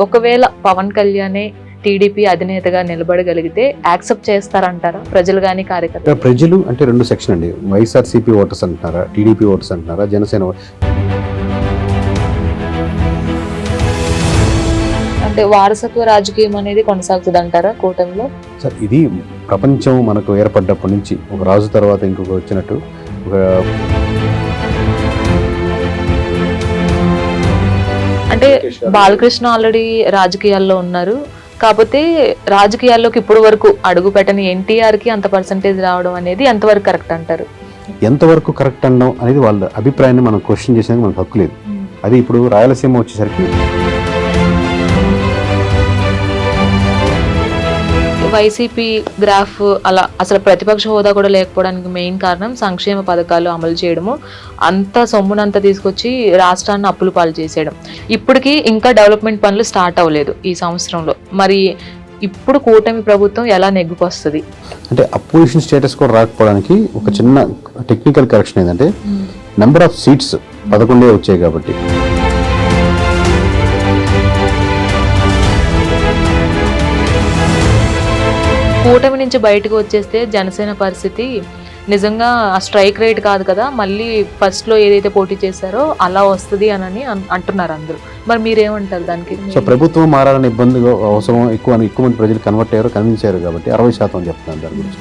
ఒకవేళ Pawan కళ్యాణే TDP అధినేతగా నిలబడగలిగితే accept చేస్తారంటారా ప్రజలు కానీ కార్యకర్తలు? ప్రజలు అంటే రెండు సెక్షన్ అండి. వైఎస్ఆర్సీపీ ఓటర్స్ అంటున్నారా, టీడీపీ ఓటర్స్ అంటున్నారా, జనసేన అంటే వారసత్వ రాజకీయం అనేది కొనసాగుతుంది అంటారా కూటమిలో? సార్, ఇది ప్రపంచం మనకు ఏర్పడ్డప్పటి నుంచి ఒక రాజు తర్వాత ఇంకొక వచ్చినట్టు ఒక అంటే బాలకృష్ణ ఆల్రెడీ రాజకీయాల్లో ఉన్నారు, కాకపోతే రాజకీయాల్లోకి ఇప్పుడు వరకు అడుగు పెట్టని ఎన్టీఆర్ కి అంత పర్సంటేజ్ రావడం అనేది ఎంతవరకు కరెక్ట్ అంటారు? ఎంతవరకు కరెక్ట్ అనడం అనేది వాళ్ళ అభిప్రాయాన్ని మనం క్వశ్చన్ చేసేందుకు మనకు హక్కు లేదు. అది ఇప్పుడు రాయలసీమ వచ్చేసరికి వైసీపీ గ్రాఫ్ అలా అసలు ప్రతిపక్ష హోదా కూడా లేకపోవడానికి మెయిన్ కారణం సంక్షేమ పథకాలు అమలు చేయడము, అంత సొమ్మునంతా తీసుకొచ్చి రాష్ట్రాన్ని అప్పులు పాలు చేసేయడం. ఇప్పటికీ ఇంకా డెవలప్మెంట్ పనులు స్టార్ట్ అవ్వలేదు ఈ సంవత్సరంలో. మరి ఇప్పుడు కూటమి ప్రభుత్వం ఎలా నెగ్గుకొస్తుంది? అంటే అపోజిషన్ స్టేటస్ కూడా రాకపోవడానికి ఒక చిన్న టెక్నికల్ కరెక్షన్ ఏంటంటే నెంబర్ ఆఫ్ సీట్స్ 11 వచ్చాయి కాబట్టి. కూటమి నుంచి బయటకు వచ్చేస్తే జనసేన పరిస్థితి నిజంగా ఆ స్ట్రైక్ రేట్ కాదు కదా, మళ్ళీ ఫస్ట్ లో ఏదైతే పోటీ చేశారో అలా వస్తుంది అని అంటున్నారు అందరూ. మరి మీరేమంటారు దానికి? సో ప్రభుత్వం మారాలని ఇబ్బంది అవసరం ఎక్కువ మంది ప్రజలు కన్వర్ట్ అయ్యారు, కన్విన్స్ అయ్యారు కాబట్టి 60% చెప్తున్నాను దాని గురించి.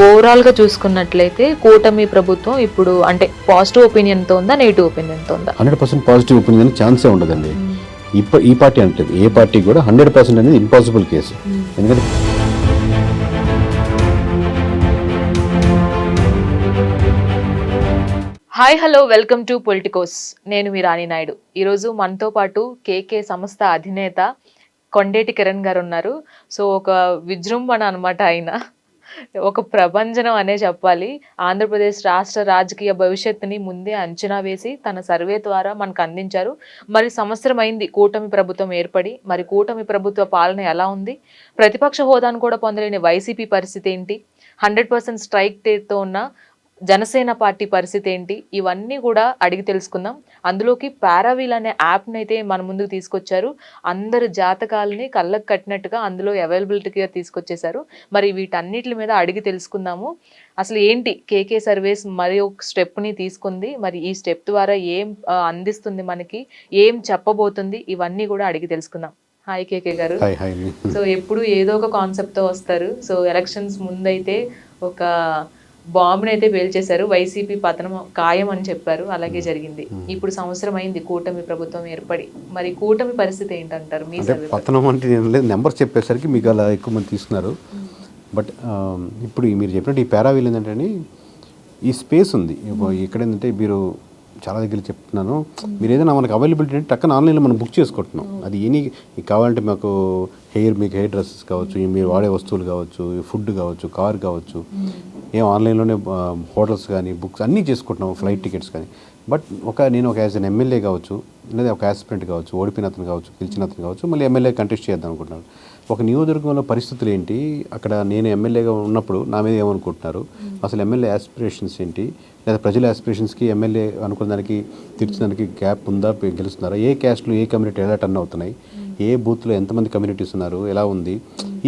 ఓవరాల్ గా చూసుకున్నట్లయితే కూటమి ప్రభుత్వం ఇప్పుడు అంటే పాజిటివ్ ఒపీనియన్ తో ఉందా, నెగిటివ్ ఒపీనియన్ తో ఉందా? 100% పాజిటివ్ ఒపీనియన్ ఛాన్సే ఉండదండి. ఈ పార్టీ అంటే ఏ పార్టీ కూడా 100% అనేది ఇంపాసిబుల్ కేసు. ఎందుకంటే hi hello, welcome to Politicos. నేను మీ రాణి నాయుడు. ఈరోజు మనతో పాటు కేకే సంస్థ అధినేత కొండేటి కిరణ్ గారు ఉన్నారు. సో ఒక విజృంభణ అనమాట ఆయన, ఒక ప్రభంజనం అనే చెప్పాలి. ఆంధ్రప్రదేశ్ రాష్ట్ర రాజకీయ భవిష్యత్తుని ముందే అంచనా వేసి తన సర్వే ద్వారా మనకు అందించారు. మరి సంవత్సరం అయింది కూటమి ప్రభుత్వం ఏర్పడి. మరి కూటమి ప్రభుత్వ పాలన ఎలా ఉంది? ప్రతిపక్ష హోదాను కూడా పొందలేని వైసీపీ పరిస్థితి ఏంటి? 100% స్ట్రైక్ రేట్తో ఉన్న జనసేన పార్టీ పరిస్థితి ఏంటి? ఇవన్నీ కూడా అడిగి తెలుసుకుందాం. అందులోకి పారావీల్ అనే యాప్ని అయితే మన ముందుకు తీసుకొచ్చారు. అందరు జాతకాలని కళ్ళకు కట్టినట్టుగా అందులో అవైలబిలిటీగా తీసుకొచ్చేసారు. మరి వీటన్నిటి మీద అడిగి తెలుసుకుందాము. అసలు ఏంటి కేకే సర్వీస్ మరి ఒక స్టెప్ని తీసుకుంది, మరి ఈ స్టెప్ ద్వారా ఏం అందిస్తుంది మనకి, ఏం చెప్పబోతుంది, ఇవన్నీ కూడా అడిగి తెలుసుకుందాం. హాయ్ కేకే గారు. సో ఎప్పుడు ఏదో ఒక కాన్సెప్ట్తో వస్తారు. సో ఎలక్షన్స్ ముందైతే ఒక బాంబుని అయితే పేల్చేశారు, వైసీపీ పతనం ఖాయం అని చెప్పారు. అలాగే జరిగింది. ఇప్పుడు సంవత్సరం అయింది కూటమి ప్రభుత్వం ఏర్పడి. మరి కూటమి పరిస్థితి ఏంటంటారు? మీ పతనం అంటే నెంబర్ చెప్పేసరికి మీకు అలా ఎక్కువ మంది తీసుకున్నారు. బట్ ఇప్పుడు మీరు చెప్పినట్టు ఈ పారావీల్ ఏంటంటే ఈ స్పేస్ ఉంది. ఇక్కడ ఏంటంటే మీరు చాలా దగ్గర చెప్తున్నాను, మీరు ఏదైనా మనకు అవైలబిలిటీ అంటే టక్కన ఆన్లైన్లో మనం బుక్ చేసుకుంటున్నాం. అది మీకు కావాలంటే మాకు మీకు హెయిర్ డ్రెస్సెస్ కావచ్చు, మీరు వాడే వస్తువులు కావచ్చు, ఫుడ్ కావచ్చు, కార్ కావచ్చు, ఆన్లైన్లోనే హోటల్స్ కానీ బుక్స్ అన్నీ చేసుకుంటున్నాం, ఫ్లైట్ టికెట్స్ కానీ. బట్ నేను ఒక యాజ్ అన్ ఎమ్మెల్యే కావచ్చు, లేదా ఒక ఆస్పిరెంట్ కావచ్చు, ఓడిపోయిన అతను కావచ్చు, గెలిచిన అతను కావచ్చు, మళ్ళీ ఎమ్మెల్యే కంటెస్ట్ చేద్దాం అనుకుంటున్నాను. ఒక నియోజకవర్గంలో పరిస్థితులు ఏంటి, అక్కడ నేను ఎమ్మెల్యేగా ఉన్నప్పుడు నా మీద ఏమనుకుంటున్నారు, అసలు ఎమ్మెల్యే ఆస్పిరేషన్స్ ఏంటి, లేదా ప్రజల ఆస్పిరేషన్స్కి ఎమ్మెల్యే అనుకున్న దానికి తీర్చడానికి గ్యాప్ ఉందా, గెలుస్తున్నారా, ఏ క్యాస్ట్లు ఏ కమ్యూనిటీ ఎలా టర్న్ అవుతున్నాయి, ఏ బూత్లో ఎంతమంది కమ్యూనిటీస్ ఉన్నారు, ఎలా ఉంది,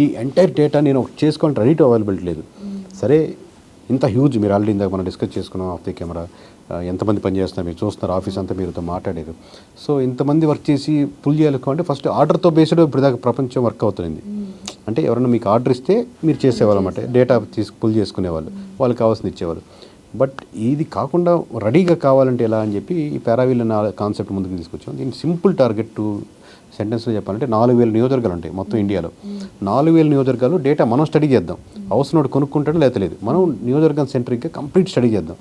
ఈ ఎంటైర్ డేటా నేను చేసుకోవాలంటే రెడీ టు అవైలబిలిటీ లేదు. సరే, ఇంత హ్యూజ్, మీరు ఆల్రెడీ ఇందాక మనం డిస్కస్ చేసుకున్నాం ఆఫ్ ది కెమెరా, ఎంతమంది పని చేస్తున్నారు మీరు చూస్తున్నారు, ఆఫీస్ అంతా మీరుతో మాట్లాడారు. సో ఇంతమంది వర్క్ చేసి పుల్ చేయాలి అంటే ఫస్ట్ ఆర్డర్తో బేస్డ్ ఇప్పుడు దాకా ప్రపంచం వర్క్ అవుతుంది. అంటే ఎవరైనా మీకు ఆర్డర్ ఇస్తే మీరు చేసేవాళ్ళు అన్నమాట, డేటా పుల్ చేసుకునేవాళ్ళు, వాళ్ళకి కావాల్సింది ఇచ్చేవాళ్ళు. బట్ ఇది కాకుండా రెడీగా కావాలంటే ఎలా అని చెప్పి ఈ పారావీల్ అనే కాన్సెప్ట్ ముందుకు తీసుకొచ్చాం. దీని సింపుల్ టార్గెట్ టు సెంటెన్స్లో చెప్పాలంటే 4000 నియోజకవర్గాలు ఉంటాయి మొత్తం ఇండియాలో. 4000 నియోజకవర్గాలు డేటా మనం స్టడీ చేద్దాం. అవసరం కొనుక్కుంటాడో లేదు, మనం నియోజకవర్గం సెంట్రిక్గా కంప్లీట్ స్టడీ చేద్దాం.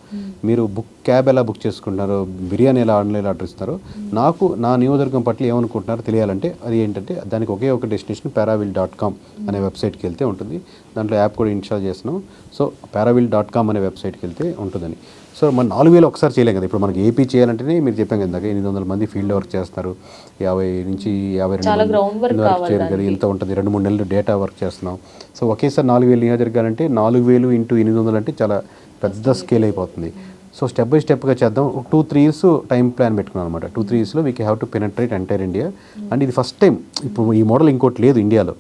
మీరు క్యాబ్ ఎలా బుక్ చేసుకుంటున్నారో, బిర్యానీ ఎలా ఆన్లైన్ ఆర్డర్ ఇస్తున్నారో, నాకు నా నియోజకవర్గం పట్ల ఏమనుకుంటున్నారో తెలియాలంటే అది ఏంటంటే దానికి ఒకే ఒక డెస్టినేషన్ paravil.com అనే వెబ్సైట్కి వెళ్తే ఉంటుంది. దాంట్లో యాప్ కూడా ఇన్స్టాల్ చేస్తున్నాం. సో paravil.com అనే వెబ్సైట్కి వెళ్తే ఉంటుందని. సో మన 4000 ఒకసారి చేయలేం కదా. ఇప్పుడు మనకి ఏపీ చేయాలంటేనే మీరు చెప్పాం కదా, 800 మంది ఫీల్డ్ వర్క్ చేస్తున్నారు, 50 నుంచి 52 వర్క్ చేయగలిగి ఇంత ఉంటుంది, 2-3 నెలలు డేటా వర్క్ చేస్తున్నాం. సో ఒకేసారి 4000 నియోజకవర్గాలంటే 4000 × 800 అంటే చాలా పెద్ద స్కేల్ అయిపోతుంది. సో స్టెప్ బై స్టెప్గా చేద్దాం. 2-3 years టైం ప్లాన్ పెట్టుకున్నాం అనమాట. 2-3 yearsలో we have to penetrate entire India. And ఇది ఫస్ట్ టైం, ఇప్పుడు ఈ మోడల్ ఇంకోటి లేదు ఇండియాలో.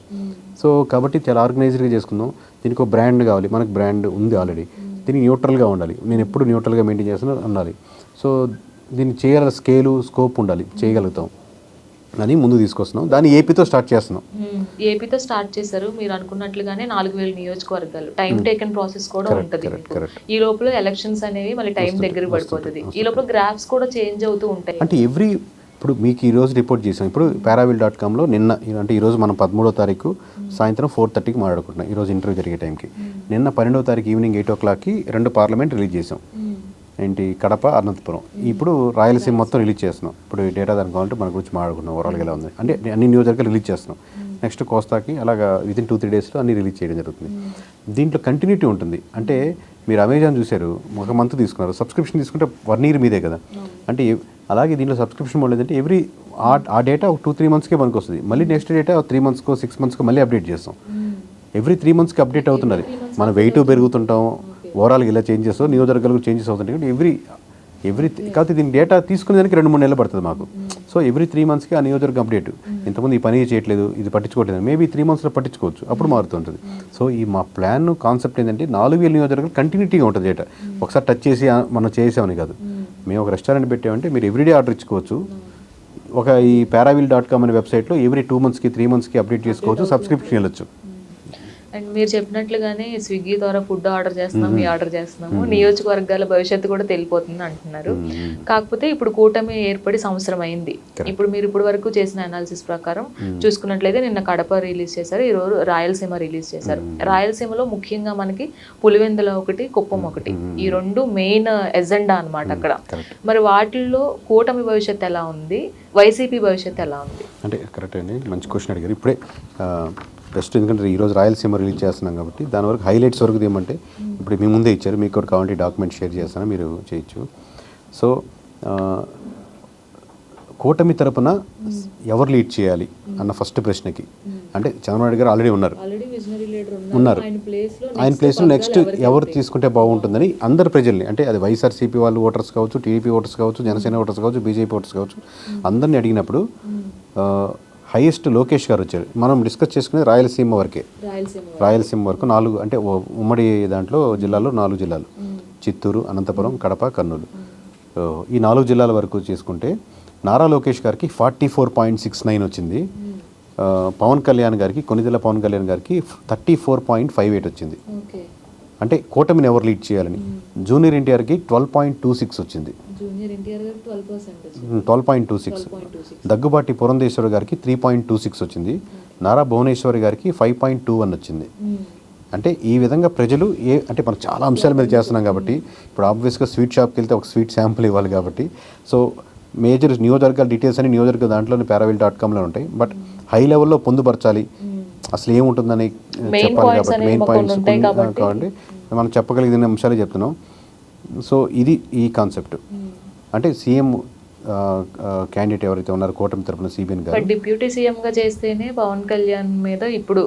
సో కాబట్టి చాలా ఆర్గనైజ్డ్గా చేసుకుందాం. దీనికి ఒక బ్రాండ్ కావాలి, మనకు బ్రాండ్ ఉంది ఆల్రెడీ. దీనికి న్యూట్రల్గా ఉండాలి, నేను ఎప్పుడు న్యూట్రల్గా మెయింటైన్ చేస్తున్నా ఉండాలి. సో దీన్ని చేయాల స్కేలు స్కోప్ ఉండాలి, చేయగలుగుతాం అని ముందు తీసుకొస్తున్నాం. దాన్ని ఏపీతో స్టార్ట్ చేస్తున్నాం. ఏపీతో స్టార్ట్ చేశారు మీరు అనుకున్నట్లుగానే 4,000 నియోజకవర్గాలు. టైం టేకన్ ప్రాసెస్ కూడా ఉంటుంది. ఈ లోపల ఎలక్షన్స్ అనేవి మళ్ళీ టైం దగ్గర పడిపోతుంది. ఈ లోపల గ్రాఫ్స్ కూడా చేంజ్ అవుతూ ఉంటాయి. అంటే ఇప్పుడు మీకు ఈరోజు రిపోర్ట్ చేసాం. ఇప్పుడు paraville.comలో నిన్న, అంటే ఈరోజు మనం 13వ తారీఖు సాయంత్రం 4:30కి మాట్లాడుకుంటున్నాం. ఈరోజు ఇంటర్వ్యూ జరిగే టైంకి. నిన్న 12వ తారీఖు ఈవినింగ్ 8 o'clockకి 2 పార్లమెంట్ రిలీజ్ చేసాం. ఏంటి, కడప, అనంతపురం. ఇప్పుడు రాయలసీమ మొత్తం రిలీజ్ చేస్తున్నాం. ఇప్పుడు డేటా దానికి కావాలంటే మన గురించి మాట్లాడుకున్నాం ఓవరాల్గా ఎలా ఉంది అంటే అన్ని నియోజకవర్గాలు రిలీజ్ చేస్తున్నాం. నెక్స్ట్ కోస్తాకి అలాగా వితిన్ 2-3 daysలో అన్ని రిలీజ్ చేయడం జరుగుతుంది. దీంట్లో కంటిన్యూటీ ఉంటుంది. అంటే మీరు అమెజాన్ చూశారు, ఒక మంత్ తీసుకున్నారు, సబ్స్క్రిప్షన్ తీసుకుంటే 1 year మీదే కదా. అంటే అలాగే దీంట్లో సబ్స్క్రిప్షన్ మోడల్ ఏంటంటే ఆ డేటా ఒక 2-3 monthsకే మనకు వస్తుంది. మళ్ళీ నెక్స్ట్ డేటా 3 monthsకో 6 monthsకో మళ్ళీ అప్డేట్ చేస్తాం. ఎవ్రీ 3 monthsకి అప్డేట్ అవుతున్నది. మన వెయిట్ పెరుగుతుంటాం, ఓవరాల్గా ఇలా చేంజెస్, నియోజకవర్గాలకు చేంజెస్ అవుతుంటాయి. కాబట్టి ఎవ్రీ కాకపోతే దీని డేటా తీసుకునే దానికి 2-3 నెలలు పడుతుంది మాకు. సో ఎవ్రీ 3 monthsకి ఆ నియోజకవర్గం అప్డేట్. ఇంతకుముందు ఈ పని చేయట్లేదు, ఇది పట్టించుకోవట్లేదు, మేబీ 3 monthsలో పట్టించుకోవచ్చు, అప్పుడు మారుతుంటుంది. సో మా ప్లాన్ కాన్సెప్ట్ ఏంటంటే 4,000 నియోజకవర్గాలు కంటిన్యూటీగా ఉంటుంది డేటా. ఒకసారి టచ్ చేసి మనం చేసామని కాదు. మేము ఒక రెస్టారెంట్ పెట్టామంటే మీరు ఎవ్రీడే ఆర్డర్ ఇచ్చుకోవచ్చు. ఈ paraville.com అనే వెబ్సైట్లో ఎవ్రీ 2 monthsకి 3 monthsకి అప్డేట్ చేసుకోవచ్చు, సబ్స్క్రిప్షన్ వెళ్ళొచ్చు. అండ్ మీరు చెప్పినట్లుగానే స్విగ్గీ ద్వారా ఫుడ్ ఆర్డర్ చేస్తున్నాము, నియోజకవర్గాల భవిష్యత్తు కూడా తెలిపోతుంది అంటున్నారు. కాకపోతే ఇప్పుడు కూటమి ఏర్పడి సంవత్సరం అయింది. ఇప్పుడు మీరు ఇప్పటి వరకు చేసిన అనాలిసిస్ ప్రకారం చూసుకున్నట్లయితే నిన్న కడప రిలీజ్ చేశారు, ఈరోజు రాయలసీమ రిలీజ్ చేశారు. రాయలసీమలో ముఖ్యంగా మనకి పులివెందుల ఒకటి, కుప్పం ఒకటి, ఈ 2 మెయిన్ ఎజెండా అనమాట అక్కడ. మరి వాటిల్లో కూటమి భవిష్యత్తు ఎలా ఉంది, వైసీపీ భవిష్యత్తు ఎలా ఉంది? అంటే కరెక్ట్ అండి, మంచి క్వశ్చన్ అడిగారు. ఇప్పుడే బెస్ట్, ఎందుకంటే ఈరోజు రాయలసీమ రిలీజ్ చేస్తున్నాం కాబట్టి దాని వరకు హైలైట్స్ వరకు ఏమంటే ఇప్పుడు మీ ముందే ఇచ్చారు, మీకు కూడా కావాలంటే డాక్యుమెంట్ షేర్ చేస్తాను, మీరు చేయొచ్చు. సో కూటమి తరపున ఎవరు లీడ్ చేయాలి అన్న ఫస్ట్ ప్రశ్నకి, అంటే చంద్రబాబు నాయుడు గారు ఆల్రెడీ ఉన్నారు. ఆయన ప్లేస్లో నెక్స్ట్ ఎవరు తీసుకుంటే బాగుంటుందని అందరు ప్రజల్ని, అంటే అది వైఎస్ఆర్సీపీ వాళ్ళు ఓటర్స్ కావచ్చు, టీడీపీ ఓటర్స్ కావచ్చు, జనసేన ఓటర్స్ కావచ్చు, బీజేపీ ఓటర్స్ కావచ్చు, అందరినీ అడిగినప్పుడు హైయెస్ట్ లోకేష్ గారు వచ్చారు. మనం డిస్కస్ చేసుకునేది రాయలసీమ వరకే. రాయలసీమ వరకు 4, అంటే ఉమ్మడి దాంట్లో జిల్లాలో 4 జిల్లాలు, చిత్తూరు, అనంతపురం, కడప, కర్నూలు. ఈ 4 జిల్లాల వరకు చేసుకుంటే నారా లోకేష్ గారికి 44.69 వచ్చింది. పవన్ కళ్యాణ్ గారికి, కొనిదెల పవన్ కళ్యాణ్ గారికి 34.58 వచ్చింది. అంటే కూటమిని ఎవరు లీడ్ చేయాలని. జూనియర్ ఎన్టీఆర్కి 12.26 వచ్చింది, 12.26. దగ్గుబాటి పురంధేశ్వరి గారికి 3.26 వచ్చింది. నారా భువనేశ్వరి గారికి 5.21 వచ్చింది. అంటే ఈ విధంగా ప్రజలు అంటే మనం చాలా అంశాల మీద చేస్తున్నాం కాబట్టి ఇప్పుడు ఆబ్వియస్గా స్వీట్ షాప్కి వెళ్తే ఒక స్వీట్ శాంపుల్ ఇవ్వాలి కాబట్టి, సో మేజర్ నియోజకవర్గాల డీటెయిల్స్ అని నియోజకవర్గ దాంట్లోనే paraville.comలో ఉంటాయి. బట్ హై లెవెల్లో పొందుపరచాలి, అసలు ఏముంటుందని చెప్పాలి కాబట్టి మెయిన్ పాయింట్స్ కాబట్టి మనం చెప్పగలిగిన అంశాలే చెప్తున్నాం. సో ఇది ఈ కాన్సెప్ట్. అంటే సీఎం క్యాండిడేట్ ఎవరైతే ఉన్నారో కూటమి తరపున సిబిఎన్ గారు డిప్యూటీ సీఎం గా చేస్తేనే పవన్ కళ్యాణ్ మీద ఇప్పుడు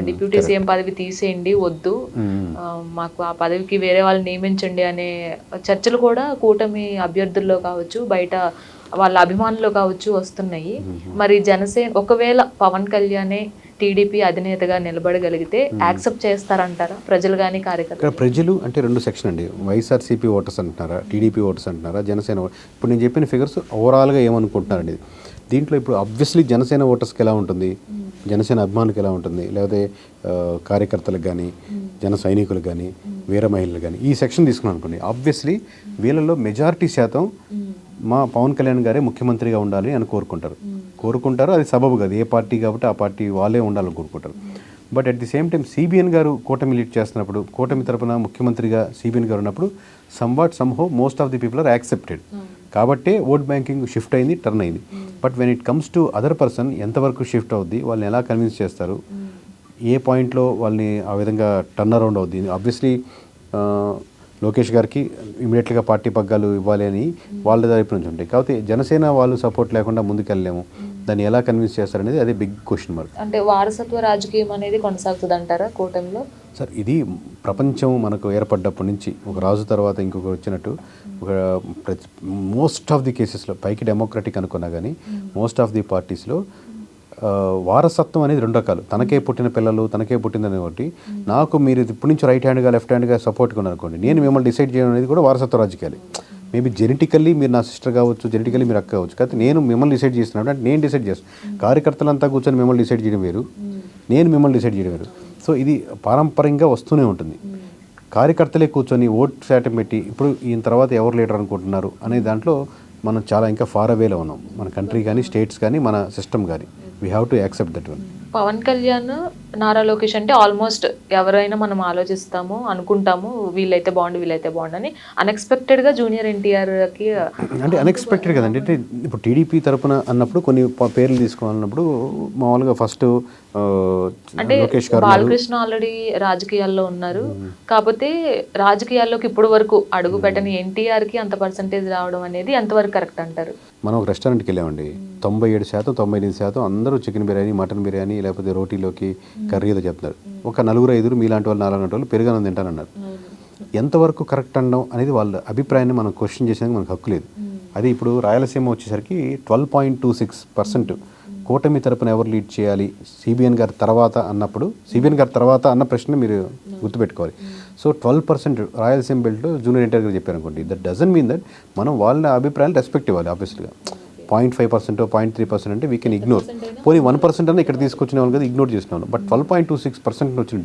డిప్యూటీ సీఎం పదవి తీసేయండి, వద్దు మాకు ఆ పదవికి వేరే వాళ్ళు నియమించండి అనే చర్చలు కూడా కూటమి అభ్యర్థుల్లో కావచ్చు, బయట వాళ్ళ అభిమానులు కావచ్చు వస్తున్నాయి. మరి జనసేన ఒకవేళ పవన్ కళ్యాణే టీడీపీ అధినేతగా నిలబడగలిగితే యాక్సెప్ట్ చేస్తారంటారా ప్రజలు కానీ కార్యకర్తలు? ప్రజలు అంటే 2 సెక్షన్ అండి. వైఎస్ఆర్సీపీ ఓటర్స్ అంటున్నారా, టీడీపీ ఓటర్స్ అంటున్నారా, జనసేన. ఇప్పుడు నేను చెప్పిన ఫిగర్స్ ఓవరాల్గా ఏమనుకుంటున్నారండి. దీంట్లో ఇప్పుడు ఆబ్వియస్లీ జనసేన ఓటర్స్కి ఎలా ఉంటుంది, జనసేన అభిమానులకు ఎలా ఉంటుంది, లేకపోతే కార్యకర్తలకు కానీ, జన సైనికులకు కానీ, వీర మహిళలు కానీ, ఈ సెక్షన్ తీసుకున్నాం అనుకోండి. ఆబ్వియస్లీ వీళ్ళలో మెజారిటీ శాతం మా పవన్ కళ్యాణ్ గారే ముఖ్యమంత్రిగా ఉండాలి అని కోరుకుంటారు. అది సబబు కాదు, ఏ పార్టీ కాబట్టి ఆ పార్టీ వాళ్ళే ఉండాలని కోరుకుంటారు. But at the same time CBN గారు కూటమి లీడ్ చేస్తున్నప్పుడు, కూటమి తరపున ముఖ్యమంత్రిగా సిబిఎన్ గారు ఉన్నప్పుడు somehow most of the people are accepted. కాబట్టే ఓట్ బ్యాంకింగ్ షిఫ్ట్ అయింది, టర్న్ అయింది. But when it comes to other person ఎంతవరకు షిఫ్ట్ అవుద్ది, వాళ్ళని ఎలా కన్విన్స్ చేస్తారు, ఏ పాయింట్లో వాళ్ళని ఆ విధంగా టర్న్ అరౌండ్ అవుద్ది. ఆబ్వియస్లీ లోకేష్ గారికి ఇమీడియట్గా పార్టీ పగ్గాలు ఇవ్వాలి అని వాళ్ళ వైపు నుంచి ఉంటాయి. కాకపోతే జనసేన వాళ్ళు సపోర్ట్ లేకుండా ముందుకెళ్ళలేము. దాన్ని ఎలా కన్విన్స్ చేస్తారనేది అదే బిగ్ క్వశ్చన్ మార్క్. అంటే వారసత్వ రాజకీయం అనేది కొనసాగుతుంది అంటారా కూటమిలో? సార్ ఇది ప్రపంచం మనకు ఏర్పడ్డప్పటి నుంచి ఒక రాజు తర్వాత ఇంకొకరు వచ్చినట్టు ఒక మోస్ట్ ఆఫ్ ది కేసెస్లో పైకి డెమోక్రటిక్ అనుకున్నా కానీ మోస్ట్ ఆఫ్ ది పార్టీస్లో వారసత్వం అనేది రెండు రకాలు. తనకే పుట్టిన పిల్లలు తనకే పుట్టిందని ఒకటి, నాకు మీరు ఇప్పటి నుంచి రైట్ హ్యాండ్గా లెఫ్ట్ హ్యాండ్గా సపోర్ట్గా ఉన్నారనుకోండి, నేను మిమ్మల్ని డిసైడ్ చేయడం అనేది కూడా వారసత్వ రాజకీయాలు. మేబీ జెనెటికల్లీ మీరు నా సిస్టర్ కావచ్చు, జెనెటికల్లీ మీరు అక్క కావచ్చు, కాకపోతే నేను మిమ్మల్ని డిసైడ్ చేస్తున్నాను అంటే నేను డిసైడ్ చేస్తాను. కార్యకర్తలంతా కూర్చొని మిమ్మల్ని డిసైడ్ చేయడం వేరు, నేను మిమ్మల్ని డిసైడ్ చేయడం వేరు. సో ఇది పారంపర్యంగా వస్తూనే ఉంటుంది. కార్యకర్తలే కూర్చొని ఓట్ శాతం పెట్టి ఇప్పుడు ఈయన తర్వాత ఎవరు లీడర్ అనుకుంటున్నారు అనే దాంట్లో మనం చాలా ఇంకా ఫార్ అవేలో ఉన్నాం. మన కంట్రీ కానీ స్టేట్స్ కానీ మన సిస్టమ్ కానీ we have to accept that one. Pawan Kalyan, Nara Lokesh అంటే ఆల్మోస్ట్ ఎవరైనా మనం ఆలోచిస్తాము అనుకుంటాము వీళ్ళైతే బాగుండు వీళ్ళైతే బాగుండు అని. అన్ఎక్స్పెక్టెడ్గా జూనియర్ ఎన్టీఆర్కి అంటే అన్ఎక్స్పెక్టెడ్ కదండి. అంటే ఇప్పుడు టీడీపీ తరపున అన్నప్పుడు కొన్ని పేర్లు తీసుకోవాలన్నప్పుడు మామూలుగా ఫస్ట్ అంటే బాలకృష్ణ ఆల్రెడీ రాజకీయాల్లో ఉన్నారు, కాకపోతే రాజకీయాల్లోకి ఇప్పుడు వరకు అడుగు పెట్టని ఎన్టీఆర్కి అంత పర్సంటేజ్ రావడం అనేది ఎంతవరకు కరెక్ట్ అంటారు? మనం ఒక రెస్టారెంట్కి వెళ్ళామండి, 97% 98% అందరూ చికెన్ బిర్యానీ, మటన్ బిర్యానీ లేకపోతే రోటీలోకి కర్రీ ఏదో చెప్తున్నారు. ఒక 4-5 మీలాంటి వాళ్ళు 4 వాళ్ళు పెరుగన్నం తింటానన్నారు. ఎంతవరకు కరెక్ట్ అనడం అనేది వాళ్ళ అభిప్రాయాన్ని మనం క్వశ్చన్ చేసేందుకు మనకు హక్కు లేదు. అది ఇప్పుడు రాయలసీమ వచ్చేసరికి 12.26% కూటమి తరపున ఎవరు లీడ్ చేయాలి సిబిఎన్ గారి తర్వాత అన్నప్పుడు, సిబిఎన్ గారి తర్వాత అన్న ప్రశ్న మీరు గుర్తుపెట్టుకోవాలి. So 12% Rayalaseema belt junior NTR గారు చెప్పారు అనుకోండి, దట్ డజన్ మీన్ దట్ మనం వాళ్ళ అభిప్రాయాలు రెస్పెక్ట్ ఇవ్వాలి. ఆబ్వియస్గా 0.5% 0.3% అంటే వీ కెన్ ఇగ్నోర్. పోనీ 1% అన్న ఇక్కడ తీసుకొచ్చిన వాళ్ళు కదా ఇగ్నోర్ చేసిన వాళ్ళు. బట్ 12.26% వచ్చిన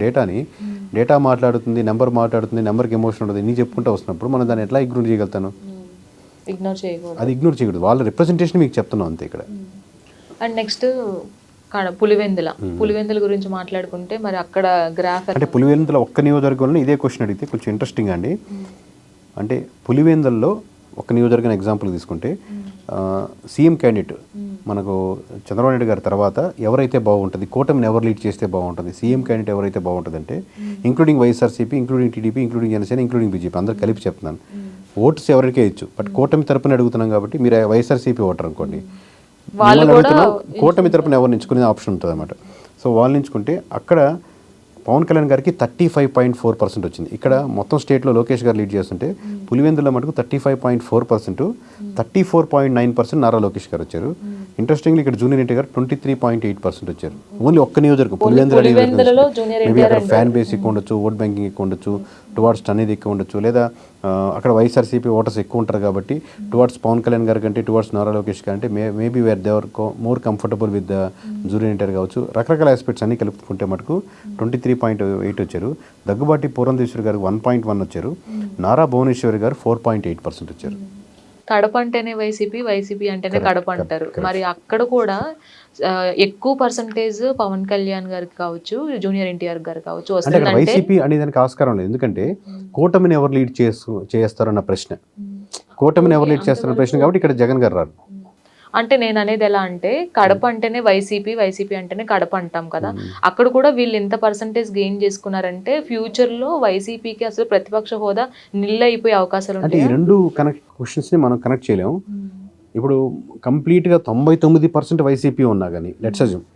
డేటా మాట్లాడుతుంది, నెంబర్ మాట్లాడుతుంది, నెంబర్కి ఎమోషన్ ఉంటుంది, ఇన్ని చెప్పుకుంటూ వస్తున్నప్పుడు మనం దాన్ని ఎట్లా ఇగ్నోర్ చేయగలుగుతాను? అది ఇగ్నోర్ చేయకూడదు. వాళ్ళ రిప్రజెంటేషన్ మీకు చెప్తున్నాం అంతే ఇక్కడ. అండ్ నెక్స్ట్ పులివెందుల గురించి మాట్లాడుకుంటే మరి అక్కడ గ్రాఫ్ అంటే పులివెందుల ఒక్క నియోజకవర్గంలో ఇదే క్వశ్చన్ అడిగితే కొంచెం ఇంట్రెస్టింగ్ అండి. అంటే పులివెందుల్లో ఒక నియోజకవర్గం ఎగ్జాంపుల్ తీసుకుంటే సీఎం క్యాండిడేట్ మనకు చంద్రబాబు నాయుడు గారి తర్వాత ఎవరైతే బాగుంటుంది, కూటమిని ఎవరు లీడ్ చేస్తే బాగుంటుంది, సీఎం క్యాండిడేట్ ఎవరైతే బాగుంటుంది అంటే including YSRCP, including TDP, including Janasena, including BJP అందరు కలిపి చెప్తున్నాను. ఓట్స్ ఎవరికే ఇచ్చు, బట్ కూటమి తరపున అడుగుతున్నాం కాబట్టి మీరు వైఎస్ఆర్సీపీ ఓటర్ అనుకోండి, కూటమి తరపున ఎవరు ఎంచుకునే ఆప్షన్ ఉంటుంది అన్నమాట. సో వాళ్ళు ఎంచుకుంటే అక్కడ పవన్ కళ్యాణ్ గారికి 35.4% వచ్చింది. ఇక్కడ మొత్తం స్టేట్లో లోకేష్ గారు లీడ్ చేస్తుంటే పులివెందుల మటుకు 35.4%, 34.9% నారా లోకేష్ గారు వచ్చారు. ఇంట్రెస్టింగ్లీ ఇక్కడ జూనియర్ ఎన్టీఆర్ గారు 23.8% వచ్చారు. ఓన్లీ ఒక్క నియోజకవర్గం పులివెందుల. మేబీ అక్కడ ఫ్యాన్ బేస్ ఎక్కువ ఉండొచ్చు, ఓట్ బ్యాంకింగ్ ఎక్కువ ఉండొచ్చు, టువార్డ్స్ అనేది ఎక్కువ ఉండొచ్చు, లేదా అక్కడ వైఎస్ఆర్సీపీ ఓటర్స్ ఎక్కువ ఉంటారు కాబట్టి టువార్డ్స్ పవన్ కళ్యాణ్ గారి కంటే టువార్డ్స్ నారా లోకేష్ గారు అంటే maybe where they're more comfortable with the junior NTR కావచ్చు. రకరకాల ఆస్పెక్ట్స్ అన్ని కలుపుకుంటే మటుకు 23.8 వచ్చారు. దగ్గుబాటి పురంధేశ్వరి గారు 1.1 వచ్చారు. నారా భువనేశ్వరి గారు 4.8% వచ్చారు. కడప అంటేనే వైసీపీ అంటేనే కడప అంటారు. మరి అక్కడ కూడా ఎక్కువ పర్సంటేజ్ పవన్ కళ్యాణ్ గారికి కావచ్చు, జూనియర్ ఎన్టీఆర్ గారు కావచ్చు వస్తుందంటే వైసీపీ అనేదానికి ఆస్కారం లేదు. ఎందుకంటే కూటమిని ఎవరు లీడ్ చేస్తారన్న ప్రశ్న, కూటమిని ఎవరు లీడ్ చేస్తారన్న ప్రశ్న కాబట్టి ఇక్కడ జగన్ గారు రారు. అంటే నేను అనేది ఎలా అంటే కడప అంటేనే వైసీపీ అంటేనే కడప అంటాం కదా, అక్కడ కూడా వీళ్ళు ఎంత పర్సంటేజ్ గెయిన్ చేసుకున్నారంటే ఫ్యూచర్ లో వైసీపీకి అసలు ప్రతిపక్ష హోదా నిల్ అయిపోయే అవకాశాలు అంటే ఈ రెండు క్వశ్చన్స్ ని మనం కనెక్ట్ చేయలేము. ఇప్పుడు కంప్లీట్గా 99% వైసీపీ ఉన్నా కానీ లెట్స్ అజ్యూమ్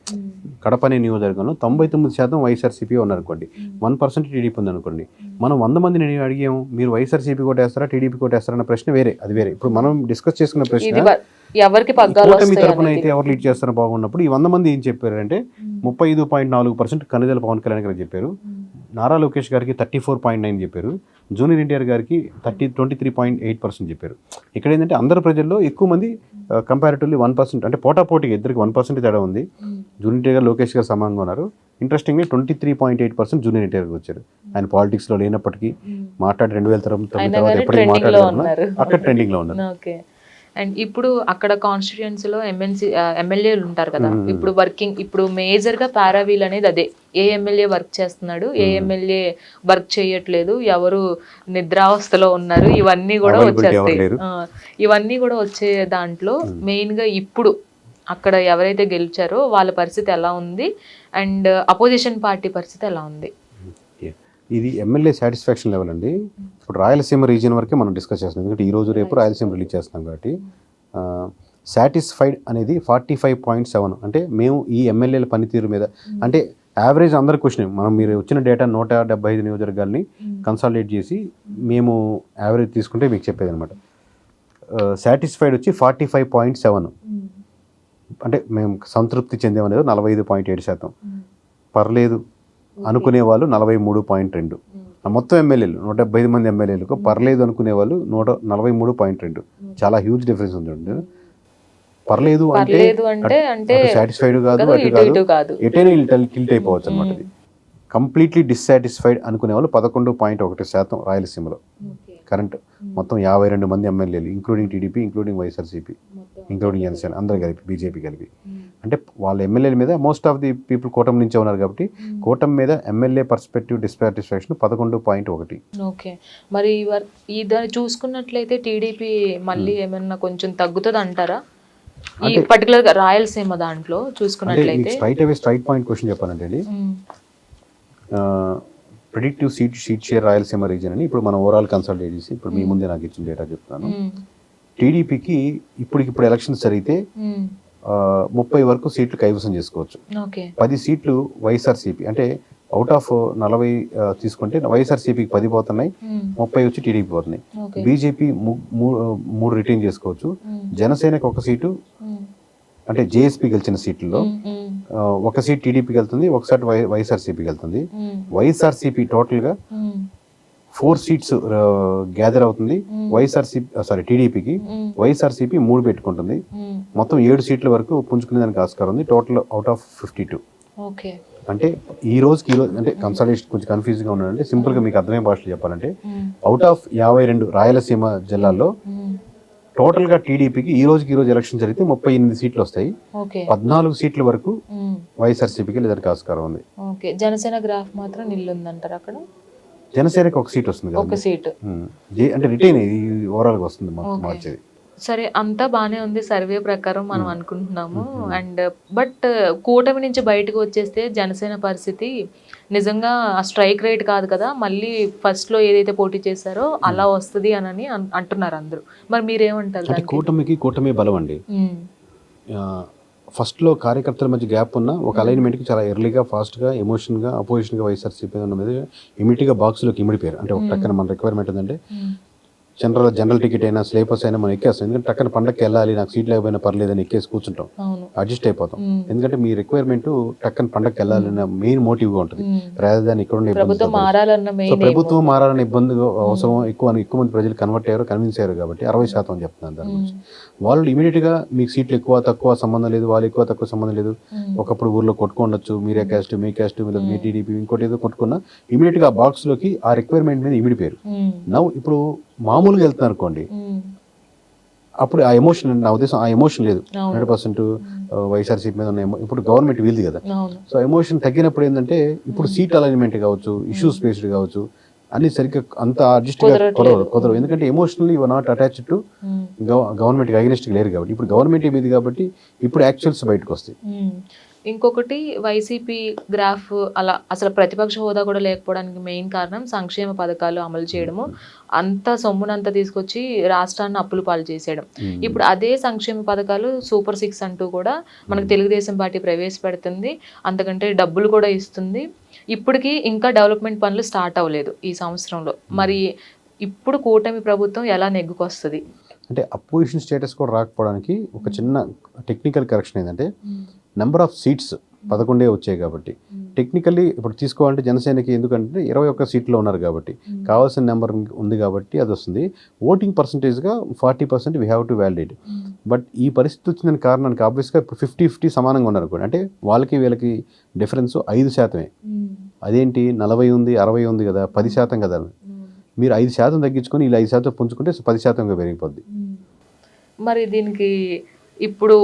కడప అనే నియోజకవర్గంలో 99% వైఎస్ఆర్సీపీ ఉన్నారనుకోండి, 1% టీడీపీ ఉందనుకోండి. మనం 100 మందిని అడిగాము మీరు వైఎస్ఆర్సీపీ కొట్టేస్తారా టీడీపీ కొట్టేస్తారా అన్న ప్రశ్న వేరే, అది వేరే. ఇప్పుడు మనం డిస్కస్ చేసుకున్న ప్రశ్న ఎవరికి కూటమి తరపున అయితే ఎవరు లీడ్ చేస్తారో బాగున్నప్పుడు ఈ 100 మంది ఏం చెప్పారంటే 35.4% కనుదల పవన్ కళ్యాణ్ గారికి చెప్పారు, నారా లోకేష్ గారికి 34.9 చెప్పారు, జూనియర్ ఎన్టీఆర్ గారికి 23.8% చెప్పారు. ఇక్కడ ఏంటంటే అందరు ప్రజల్లో ఎక్కువ మంది కంపారిటివ్లీ 1% అంటే పోటాపోటీగా ఇద్దరికి 1% తేడా ఉంది. జూనియర్ ఎన్టీఆర్ గారు లోకేష్ గారు సమానంగా ఉన్నారు. ఇంట్రెస్టింగ్లీ 23.8% జూనియర్ ఎన్టీఆర్ గారు వచ్చారు. ఆయన పాలిటిక్స్లో లేనప్పటికీ మాట్లాడి 2009 తర్వాత ఎప్పటికీ మాట్లాడారు, అక్కడ ట్రెండింగ్లో ఉన్నారు. అండ్ ఇప్పుడు అక్కడ కాన్స్టిట్యుయెన్సీలో ఎమ్మెల్యేలు ఉంటారు కదా, ఇప్పుడు మేజర్ గా పారావీల్ అనేది అదే, ఏ ఎమ్మెల్యే వర్క్ చేస్తున్నాడు, ఏ ఎమ్మెల్యే వర్క్ చేయట్లేదు, ఎవరు నిద్రావస్థలో ఉన్నారు, ఇవన్నీ కూడా వచ్చేస్తాయి. ఇవన్నీ కూడా వచ్చే దాంట్లో మెయిన్ గా ఇప్పుడు అక్కడ ఎవరైతే గెలిచారో వాళ్ళ పరిస్థితి ఎలా ఉంది అండ్ అపోజిషన్ పార్టీ పరిస్థితి ఎలా ఉంది? ఇది ఎమ్మెల్యే సాటిస్ఫాక్షన్ లెవెల్ అండి. ఇప్పుడు రాయలసీమ రీజియన్ వరకే మనం డిస్కస్ చేస్తున్నాం, ఎందుకంటే ఈ రోజు రేపు రాయలసీమ రిలీజ్ చేస్తున్నాం కాబట్టి సాటిస్ఫైడ్ అనేది 45.7. అంటే మేము ఈ ఎమ్మెల్యేల పనితీరు మీద, అంటే యావరేజ్ అందరి క్వశ్చన్ మనం మీరు వచ్చిన డేటా 175 నియోజకవర్గాల్ని కన్సాలిడేట్ చేసి మేము యావరేజ్ తీసుకుంటే మీకు చెప్పేది అనమాట. సాటిస్ఫైడ్ వచ్చి 45.7, అంటే మేము సంతృప్తి చెందేమనేది 45.7%. పర్లేదు అనుకునే వాళ్ళు 43.2. మొత్తం ఎమ్మెల్యేలు 175 మంది ఎమ్మెల్యేలకు పర్లేదు అనుకునే వాళ్ళు 143.2. చాలా హ్యూజ్ డిఫరెన్స్ ఉంది. పర్లేదు అంటే సాటిస్ఫైడ్ కాదు, అటు కాదు, ఎటైనా టిల్ట్ అయిపోవచ్చు అనమాట. ఇది కంప్లీట్లీ డిస్సాటిస్ఫైడ్ అనుకునే వాళ్ళు 11.1% రాయలసీమలో కరెంట్. మొత్తం 52 మంది ఎమ్మెల్యేలు, including TDP, including YSRCP, including Janasena, అందరూ కలిపి, బీజేపీ కలిపి. అంటే వాళ్ళ ఎమ్మెల్యేల మీద మోస్ట్ ఆఫ్ ది పీపుల్ కూటమి నుంచే ఉన్నారు కాబట్టి కూటమి మీద ఎమ్మెల్యే పర్స్పెక్టివ్ డిస్సాటిస్ఫాక్షన్ 11.1. ఓకే, మరి దాన్ని చూసుకున్నట్లయితే టీడీపీ మళ్ళీ ఏమన్నా కొంచెం తగ్గుతుంది అంటారా ఈ పర్టికులర్ గా రాయలసీమ దాంట్లో చూసుకున్నట్లయితే? స్ట్రైట్ పాయింట్ క్వశ్చన్ చెప్పానంటే predictive seat share Rayalaseema reason అని ఇప్పుడు మనం ఓవరాల్ కన్సల్టేట్ చేసి ఇప్పుడు మీ ముందే నాకు ఇచ్చిన డేటా చెప్తాను. టీడీపీకి ఇప్పుడు ఎలక్షన్స్ జరిగితే 30 వరకు సీట్లు కైవసం చేసుకోవచ్చు. 10 సీట్లు వైఎస్ఆర్సీపీ, అంటే అవుట్ ఆఫ్ 40 తీసుకుంటే వైఎస్ఆర్సీపీకి 10 పోతున్నాయి, 30 వచ్చి టీడీపీ పోతున్నాయి. బీజేపీ 3 రిటైన్ చేసుకోవచ్చు. జనసేనకి 1 సీటు, అంటే జేఎస్పీ గెలిచిన సీట్లలో 1 సీట్ టీడీపీకి వెళ్తుంది, 1 సీట్ వైఎస్ఆర్సీపీకి వెళ్తుంది. వైఎస్ఆర్సీపీ టోటల్గా 4 సీట్స్ గ్యాదర్ అవుతుంది టీడీపీకి. వైఎస్ఆర్సీపీ 3 పెట్టుకుంటుంది. మొత్తం 7 సీట్ల వరకు పుంజుకునే దానికి ఆస్కారం ఉంది, టోటల్ అవుట్ ఆఫ్ 52. అంటే ఈ రోజుకి అంటే కన్సల్టేషన్ కొంచెం కన్ఫ్యూజ్గా ఉన్నాడంటే సింపుల్గా మీకు అర్థమయ్యే భాషలో చెప్పాలంటే అవుట్ ఆఫ్ 52 రాయలసీమ జిల్లాల్లో టోటల్గా టీడీపీకి ఈ రోజు ఎలక్షన్ జరిగితే 38 సీట్లు వస్తాయి. 14 సీట్ల వరకు వైఎస్ఆర్సీపీకి లేదానికి ఆస్కారం ఉంది. జనసేన గ్రాఫ్ మాత్రం నిల్లుందంటారు అక్కడ. జనసేనకి 1 సీట్ వస్తుంది కదా, అంటే రిటైన్ ఓవరాల్ గా వస్తుంది మార్చేది. సరే, అంతా బాగానే ఉంది సర్వే ప్రకారం మనం అనుకుంటున్నాము. అండ్ బట్ కూటమి నుంచి బయటకు వచ్చేస్తే జనసేన పరిస్థితి నిజంగా ఆ స్ట్రైక్ రేట్ కాదు కదా, మళ్ళీ ఫస్ట్ లో ఏదైతే పోటీ చేశారో అలా వస్తుంది అని అంటున్నారు అందరూ. మరి మీరేమంటారు? కూటమి బలం అండి. ఫస్ట్లో కార్యకర్తల మధ్య గ్యాప్ ఉన్న ఒక అలైన్మెంట్కి చాలా ఎర్లీగా, ఫాస్ట్గా, ఎమోషన్గా, అపోజిషన్గా వైఎస్ఆర్సీపీ ఉన్న మీద ఇమీడియట్గా బాక్స్లోకి ఇమిడిపోయారు. అంటే ఒక టక్కన మన రిక్వైర్మెంట్ ఏంటంటే జనరల్ టికెట్ అయినా స్లీపర్స్ అయినా మనం ఎక్కేస్తాం. ఎందుకంటే టక్కన పండగకి వెళ్ళాలి, నాకు సీట్ లేకపోయినా పర్లేదని ఎక్కేసి కూర్చుంటాం, అడ్జస్ట్ అయిపోతాం. ఎందుకంటే మీ రిక్వైర్మెంట్ టక్కన పండగకి వెళ్ళాలన్న మెయిన్ మోటివ్గా ఉంటుంది, రాజధాని ఇక్కడ ఉండే ప్రభుత్వం మారాలన్న ఇబ్బంది అవసరం ఎక్కువ మంది ప్రజలు కన్వర్ట్ అయ్యారు, కన్విన్స్ అయ్యారు కాబట్టి 60% చెప్తున్నాను దాని గురించి. వాళ్ళు ఇమీడియట్గా మీకు సీట్లు ఎక్కువ తక్కువ సంబంధం లేదు, వాళ్ళు ఎక్కువ తక్కువ సంబంధం లేదు. ఒకప్పుడు ఊర్లో కొట్టుకోండొచ్చు, మీరే క్యాస్ట్ మీ క్యాస్ట్ మీ టీడీపీ ఇంకోటి ఏదో కొట్టుకున్నా ఇమీడియట్గా ఆ బాక్స్లోకి ఆ రిక్వైర్మెంట్ మీద ఇమిడిపోయారు. నవ్వు ఇప్పుడు మామూలుగా వెళ్తున్నారు అనుకోండి, అప్పుడు ఆ ఎమోషన్, నా ఉద్దేశం ఆ ఎమోషన్ లేదు. 100% వైఎస్ఆర్సీపీ మీద ఉన్న ఇప్పుడు గవర్నమెంట్ వీల్ది కదా, సో ఎమోషన్ తగ్గినప్పుడు ఏంటంటే ఇప్పుడు సీట్ అలైన్మెంట్ కావచ్చు, ఇష్యూస్ బేస్డ్ కావచ్చు, అన్ని సరిగ్గా అంత అడ్జస్ట్ కుదరవు. ఎందుకంటే emotionally you are not attached to government against లేరు కాబట్టి. ఇప్పుడు గవర్నమెంట్ మీది కాబట్టి ఇప్పుడు యాక్చువల్స్ బయటకు వస్తాయి. ఇంకొకటి వైసీపీ గ్రాఫ్ అలా అసలు ప్రతిపక్ష హోదా కూడా లేకపోవడానికి మెయిన్ కారణం సంక్షేమ పథకాలు అమలు చేయడము, అంత సొమ్మునంతా తీసుకొచ్చి రాష్ట్రాన్ని అప్పులు పాలు చేసేయడం. ఇప్పుడు అదే సంక్షేమ పథకాలు సూపర్ 6 అంటూ కూడా మనకు తెలుగుదేశం పార్టీ ప్రవేశపెడుతుంది, అంతకంటే డబ్బులు కూడా ఇస్తుంది. ఇప్పటికీ ఇంకా డెవలప్మెంట్ పనులు స్టార్ట్ అవ్వలేదు ఈ సంవత్సరంలో. మరి ఇప్పుడు కూటమి ప్రభుత్వం ఎలా నెగ్గుకొస్తుంది? అంటే అపోజిషన్ స్టేటస్ కూడా రాకపోవడానికి ఒక చిన్న టెక్నికల్ కరెక్షన్ ఏంటంటే నెంబర్ ఆఫ్ సీట్స్ 11 వచ్చాయి కాబట్టి టెక్నికల్లీ ఇప్పుడు తీసుకోవాలంటే జనసేనకి ఎందుకంటే 21 సీట్లో ఉన్నారు కాబట్టి కావాల్సిన నెంబర్ ఉంది కాబట్టి అది వస్తుంది. ఓటింగ్ పర్సంటేజ్గా 40% we have to validate. But ఈ పరిస్థితి వచ్చిన కారణానికి ఆబ్వియస్గా ఇప్పుడు 50-50 సమానంగా ఉన్నారు కూడా, అంటే వాళ్ళకి వీళ్ళకి డిఫరెన్స్ 5%. అదేంటి 40 ఉంది 60 ఉంది కదా, 10% కదా. మీరు 5% తగ్గించుకొని ఇలా 5% పుంజుకుంటే 10%గా పెరిగిపోద్ది. మరి దీనికి ఇప్పుడు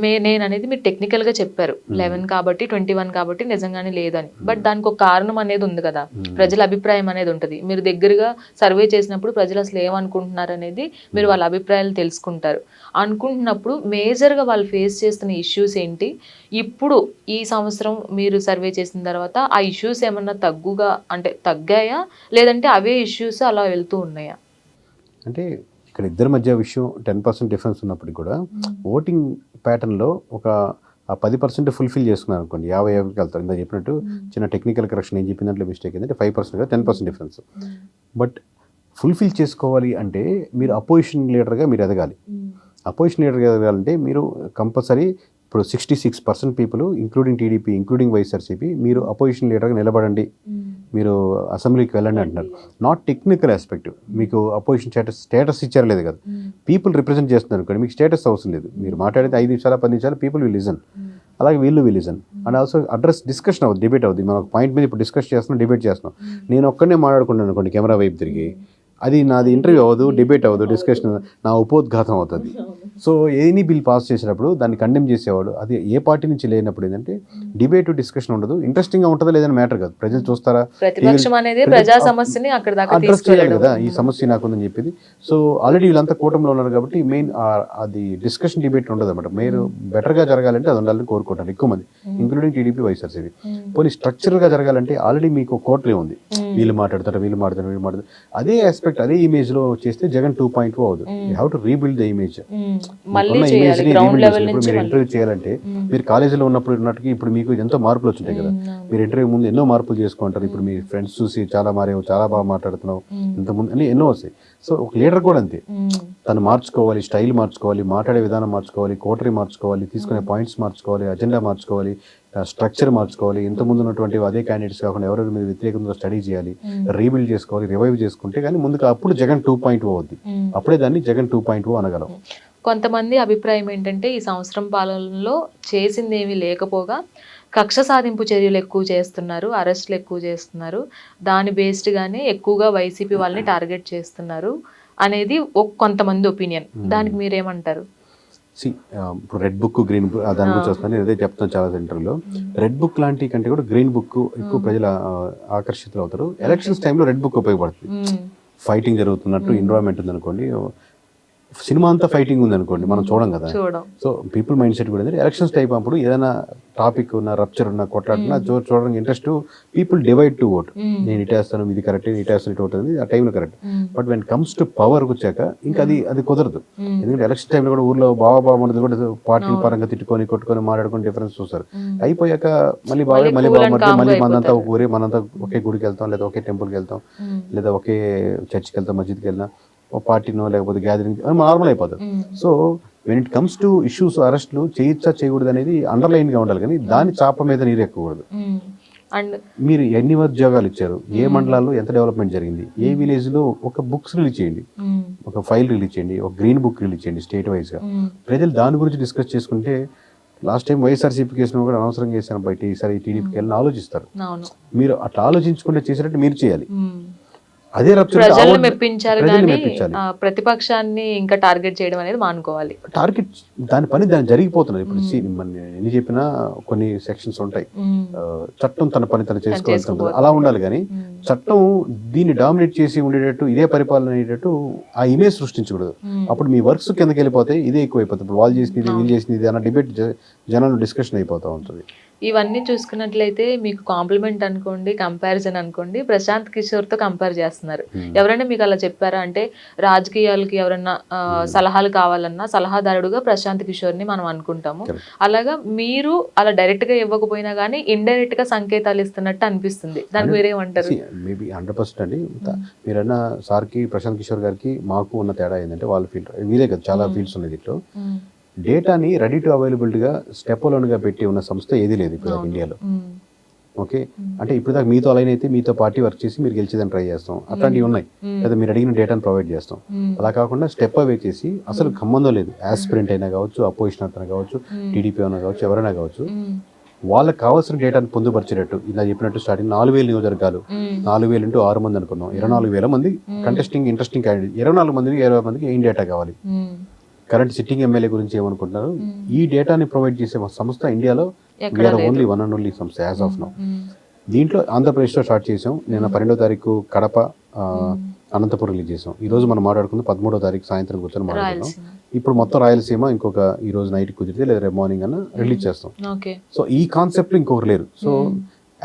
నేను అనేది మీరు టెక్నికల్గా చెప్పారు 11 కాబట్టి 21 కాబట్టి నిజంగానే లేదని. బట్ దానికి ఒక కారణం అనేది ఉంది కదా, ప్రజల అభిప్రాయం అనేది ఉంటుంది. మీరు దగ్గరగా సర్వే చేసినప్పుడు ప్రజలు అసలు ఏమనుకుంటున్నారు అనేది మీరు వాళ్ళ అభిప్రాయాలు తెలుసుకుంటారు. అనుకుంటున్నప్పుడు మేజర్గా వాళ్ళు ఫేస్ చేస్తున్న ఇష్యూస్ ఏంటి, ఇప్పుడు ఈ సంవత్సరం మీరు సర్వే చేసిన తర్వాత ఆ ఇష్యూస్ ఏమన్నా తగ్గాయా లేదంటే అవే ఇష్యూస్ అలా వెళ్తూ ఉన్నాయా? అంటే ఇక్కడ ఇద్దరి మధ్య విషయం 10% డిఫరెన్స్ ఉన్నప్పటికీ కూడా ఓటింగ్ ప్యాటర్న్లో ఒక ఆ 10% ఫుల్ఫిల్ చేసుకున్నారు అనుకోండి, 50-50కి వెళ్తారు. ఇందా చెప్పినట్టు చిన్న టెక్నికల్ కరెక్షన్ ఏం చెప్పిన దాంట్లో మిస్టేక్ ఏంటంటే 5% కదా 10% డిఫరెన్స్. బట్ ఫుల్ఫిల్ చేసుకోవాలి అంటే మీరు అపోజిషన్ లీడర్గా మీరు ఎదగాలి. అపోజిషన్ లీడర్గా ఎదగాలంటే మీరు కంపల్సరీ ఇప్పుడు 66% people including TDP including YSRCP మీరు అపోజిషన్ లీడర్గా నిలబడండి, మీరు అసెంబ్లీకి వెళ్ళండి అంటున్నారు. నాట్ టెక్నికల్ ఆస్పెక్ట్, మీకు అపోజిషన్ స్టేటస్ ఇచ్చారు లేదు కదా, పీపుల్ రిప్రజెంట్ చేస్తున్నారు అనుకోండి, మీకు స్టేటస్ అవసరం లేదు. మీరు మాట్లాడితే 5 నిమిషాలు 10 నిమిషాలు పీపుల్ విల్ లిజన్, అలాగే వీళ్ళు will listen and also address discussion అవుతుంది, డిబేట్ అవుతుంది. మనం ఒక పాయింట్ మీద ఇప్పుడు డిస్కస్ చేస్తున్నాం, డిబేట్ చేస్తున్నాం. నేను ఒక్కడనే మాట్లాడుకుంటాను అనుకోండి కెమెరా వైపు తిరిగి, అది నాది ఇంటర్వ్యూ అవ్వదు, డిబేట్ అవ్వదు, డిస్కషన్, నా ఉపోద్ఘాతం అవుతుంది. సో ఎనీ బిల్ పాస్ చేసేటప్పుడు దాన్ని కండెమ్ చేసేవాడు అది ఏ పార్టీ నుంచి లేనప్పుడు ఏంటంటే డిబేట్ డిస్కషన్ ఉండదు. ఇంట్రెస్టింగ్గా ఉంటుందా లేదని మ్యాటర్ కాదు, ప్రజలు చూస్తారా, ప్రతిపక్షం అనేది ప్రజా సమస్యని అక్కడ దాకా అడ్రస్ చేయాలి కదా, ఈ సమస్య నాకుందని చెప్పేది. సో ఆల్రెడీ వీళ్ళంతా కూటమిలో ఉన్నారు కాబట్టి మెయిన్ అది డిస్కషన్ డిబేట్ ఉండదు అనమాట. మీరు బెటర్గా జరగాలంటే అది ఉండాలని కోరుకుంటారు ఎక్కువ మంది, ఇంక్లూడింగ్ టీడీపీ వైఎస్ఆర్సీపీ. పోనీ స్ట్రక్చర్గా జరగాలంటే ఆల్రెడీ మీకు కోర్టులే ఉంది, వీళ్ళు మాట్లాడతారు వీళ్ళు మాట్లాడతారు. అదే ఆస్పెక్ట్ అదే ఇమేజ్ లో చేస్తే జగన్ 2.0 అవుతుంది. You have to rebuild the image. ఇప్పుడు మీరు ఇంటర్వ్యూ చేయాలంటే మీరు కాలేజీలో ఉన్నప్పుడు ఉన్నట్టుగా ఇప్పుడు మీకు ఎంతో మార్పులు వచ్చుంటాయి కదా, మీరు ఇంటర్వ్యూ ముందు ఎన్నో మార్పులు చేసుకుంటారు. ఇప్పుడు మీ ఫ్రెండ్స్ చూసి చాలా మారేవు, చాలా బాగా మాట్లాడుతున్నావు, ఇంతకుముందు అని ఎన్నో వస్తాయి. సో ఒక లీడర్ కూడా అంతే, తను మార్చుకోవాలి, స్టైల్ మార్చుకోవాలి, మాట్లాడే విధానం మార్చుకోవాలి, కోటరీ మార్చుకోవాలి, తీసుకునే పాయింట్స్ మార్చుకోవాలి, అజెండా మార్చుకోవాలి, స్ట్రక్చర్ మార్చుకోవాలి. ఇంతకుముందు ఉన్నటువంటి అదే క్యాండిడేట్స్ కాకుండా ఎవరైనా మీద వ్యతిరేకంగా స్టడీ చేయాలి, రీబిల్డ్ చేసుకోవాలి, రివైవ్ చేసుకుంటే కానీ ముందుకు అప్పుడు జగన్ 2.0 అవుద్ది. అప్పుడే దాన్ని జగన్ 2.0 అనగలం. కొంతమంది అభిప్రాయం ఏంటంటే ఈ సంవత్సరం పాలనలో చేసింది ఏమీ లేకపోగా కక్ష సాధింపు చర్యలు ఎక్కువ చేస్తున్నారు, అరెస్టులు ఎక్కువ చేస్తున్నారు, దాని బేస్డ్గానే ఎక్కువగా వైసీపీ వాళ్ళని టార్గెట్ చేస్తున్నారు అనేది కొంతమంది ఒపీనియన్. దానికి మీరేమంటారు? ఇప్పుడు రెడ్ బుక్ గ్రీన్ బుక్ దాని గురించి వస్తాను, నేను అదే చెప్తాను చాలా సెంటర్లో. రెడ్ బుక్ లాంటి కంటే కూడా గ్రీన్ బుక్ ఎక్కువ ప్రజలు ఆకర్షితులు అవుతారు. ఎలక్షన్స్ టైంలో రెడ్ బుక్ ఉపయోగపడుతుంది. ఫైటింగ్ జరుగుతున్నట్టు ఎన్విరాన్మెంట్ ఉంది అనుకోండి, సినిమా అంతా ఫైటింగ్ ఉంది అనుకోండి, మనం చూడం కదా. సో పీపుల్ మైండ్ సెట్ కూడా ఎలక్షన్స్ టైప్ అప్పుడు ఏదైనా టాపిక్ ఉన్న రప్చర్ ఉన్న కొట్లాడుతున్నా చూడడానికి interest, people divide to vote. నేను ఇటేస్తాను ఇది కరెక్ట్, ఇటేస్తాను ఇటు అవుతుంది ఆ టైంలో correct. But when comes to power వచ్చాక ఇంకా అది కుదరదు. ఎందుకంటే ఎలక్షన్ టైంలో కూడా ఊర్లో బాబా మనది కూడా పార్టీల పరంగా తిట్టుకొని కొట్టుకొని మాట్లాడుకొని డిఫరెన్స్ చూస్తారు. అయిపోయాక మళ్ళీ బాగా మళ్ళీ మనంతా ఒక ఊరే, మనంతా ఒకే గుడికి వెళ్తాం, లేదా ఒకే టెంపుల్కి వెళ్తాం, లేదా ఒకే చర్చ్కి వెళ్తాం, మస్జిద్కి వెళ్ళినా పార్టీనో లేకపోతే గ్యాదరింగ్ నార్మల్ అయిపోతుంది. So when it comes to issues, అరెస్టులు చేయొచ్చా చేయకూడదు అనేది అండర్లైన్ గా ఉండాలి, కానీ దాని చాప మీద నీరు ఎక్కకూడదు. మీరు ఎన్ని ఉద్యోగాలు ఇచ్చారు, ఏ మండలాల్లో ఎంత డెవలప్మెంట్ జరిగింది, ఏ విలేజ్ లో ఒక బుక్స్ రిలీజ్ చేయండి, ఒక ఫైల్ రిలీజ్ చేయండి, ఒక గ్రీన్ బుక్ రిలీజ్ చేయండి స్టేట్ వైజ్ గా. ప్రజలు దాని గురించి డిస్కస్ చేసుకుంటే, లాస్ట్ టైం వైఎస్ఆర్సీపీ కేసును కూడా అనవసరంగా చేశాను బయట, ఈసారి టీడీపీకి వెళ్ళి ఆలోచిస్తారు. మీరు అట్లా ఆలోచించుకుంటే చేసినట్టు మీరు చేయాలి. అదే ప్రజలను మెప్పించాలి కానీ ప్రతిపక్షాన్ని ఇంకా టార్గెట్ చేయడం అనేది మానుకోవాలి. టార్గెట్ దాని పని దాని జరిగిపోతున్నది. ఇప్పుడు ఎన్ని చెప్పినా కొన్ని సెక్షన్స్ ఉంటాయి, చట్టం తన పని తను చేసుకోవాలి, అలా ఉండాలి. కానీ చట్టం దీన్ని డామినేట్ చేసి ఉండేటట్టు, ఇదే పరిపాలన అయ్యేటట్టు ఆ ఇమేజ్ సృష్టించకూడదు. అప్పుడు మీ వర్క్స్ కిందకి వెళ్ళిపోతాయి, ఇదే ఎక్కువైపోతుంది. ఇప్పుడు వాళ్ళు చేసినది వీళ్ళు చేసినది అన్న డిబేట్ జనాలు డిస్కషన్ అయిపోతూ ఉంటుంది. ఇవన్నీ చూసుకున్నట్లయితే మీకు కాంప్లిమెంట్ అనుకోండి, కంపారిజన్ అనుకోండి, ప్రశాంత్ కిషోర్ తో కంపేర్ చేస్తున్నారు. ఎవరైనా మీకు అలా చెప్పారా? అంటే రాజకీయాలకి ఎవరైనా సలహాలు కావాలన్నా సలహాదారుడుగా ప్రశాంత్ కిషోర్ ని మనం అనుకుంటాము. అలాగా మీరు అలా డైరెక్ట్ గా ఇవ్వకపోయినా కానీ ఇండైరెక్ట్ గా సంకేతాలు ఇస్తున్నట్టు అనిపిస్తుంది. దానికి మీరేమంటారు? మేబీ 100% అండి. మీరన్నా సార్కి ప్రశాంత్ కిషోర్ గారికి మాకు ఉన్న తేడా ఏంటంటే, వాళ్ళ ఫీల్డ్ వీరే కదా, చాలా ఫీల్డ్స్ ఉన్నాయి దీంట్లో. డేటాని రెడీ టు అవైలబిలిటీగా స్టెప్ లోన్గా పెట్టి ఉన్న సంస్థ ఏది లేదు ఇప్పుడు ఇండియాలో. ఓకే, అంటే ఇప్పుడు దాకా మీతో అలైన్ అయితే మీతో పార్టీ వర్క్ చేసి మీరు గెలిచేదని ట్రై చేస్తాం, అట్లాంటివి ఉన్నాయి. లేదా మీరు అడిగిన డేటాను ప్రొవైడ్ చేస్తాం. అలా కాకుండా స్టెప్ అవే చేసి అసలు సంబంధం లేదు, యాస్పిరెంట్ అయినా కావచ్చు, అపోజిషన్ అయినా కావచ్చు, టీడీపీ అయినా కావచ్చు, ఎవరైనా కావచ్చు, వాళ్ళకి కావాల్సిన డేటాను పొందుపరిచేటట్టు ఇలా చెప్పినట్టు స్టార్టింగ్ 4,000 నియోజకవర్గాలు, 4,000 into 6 మంది అనుకున్నాం, 24,000 మంది కంటెస్టింగ్ ఇంట్రెస్టింగ్ క్యాండిడేట్, 24 మందికి 20 మందికి ఏం డేటా కావాలి, కరెంట్ సిట్టింగ్ ఎమ్మెల్యే గురించి ఏమనుకుంటున్నారు, ఈ డేటాని ప్రొవైడ్ చేసే సంస్థ ఇండియాలో we're only one and only సంస్థ యాజ్ ఆఫ్ నౌ. దీంట్లో ఆంధ్రప్రదేశ్లో స్టార్ట్ చేసాం. నిన్న 12వ తారీఖు కడప, అనంతపురం రిలీజ్ చేసాం. ఈ రోజు మనం మాట్లాడుకుంది 13వ తారీఖు సాయంత్రం కూర్చొని మాట్లాడుతున్నాం. ఇప్పుడు మొత్తం రాయలసీమ ఇంకొక ఈ రోజు నైట్ కుదిరితే లేదా రేపు మార్నింగ్ అన్న రిలీజ్ చేస్తాం. సో ఈ కాన్సెప్ట్ ఇంకొకరు లేరు. So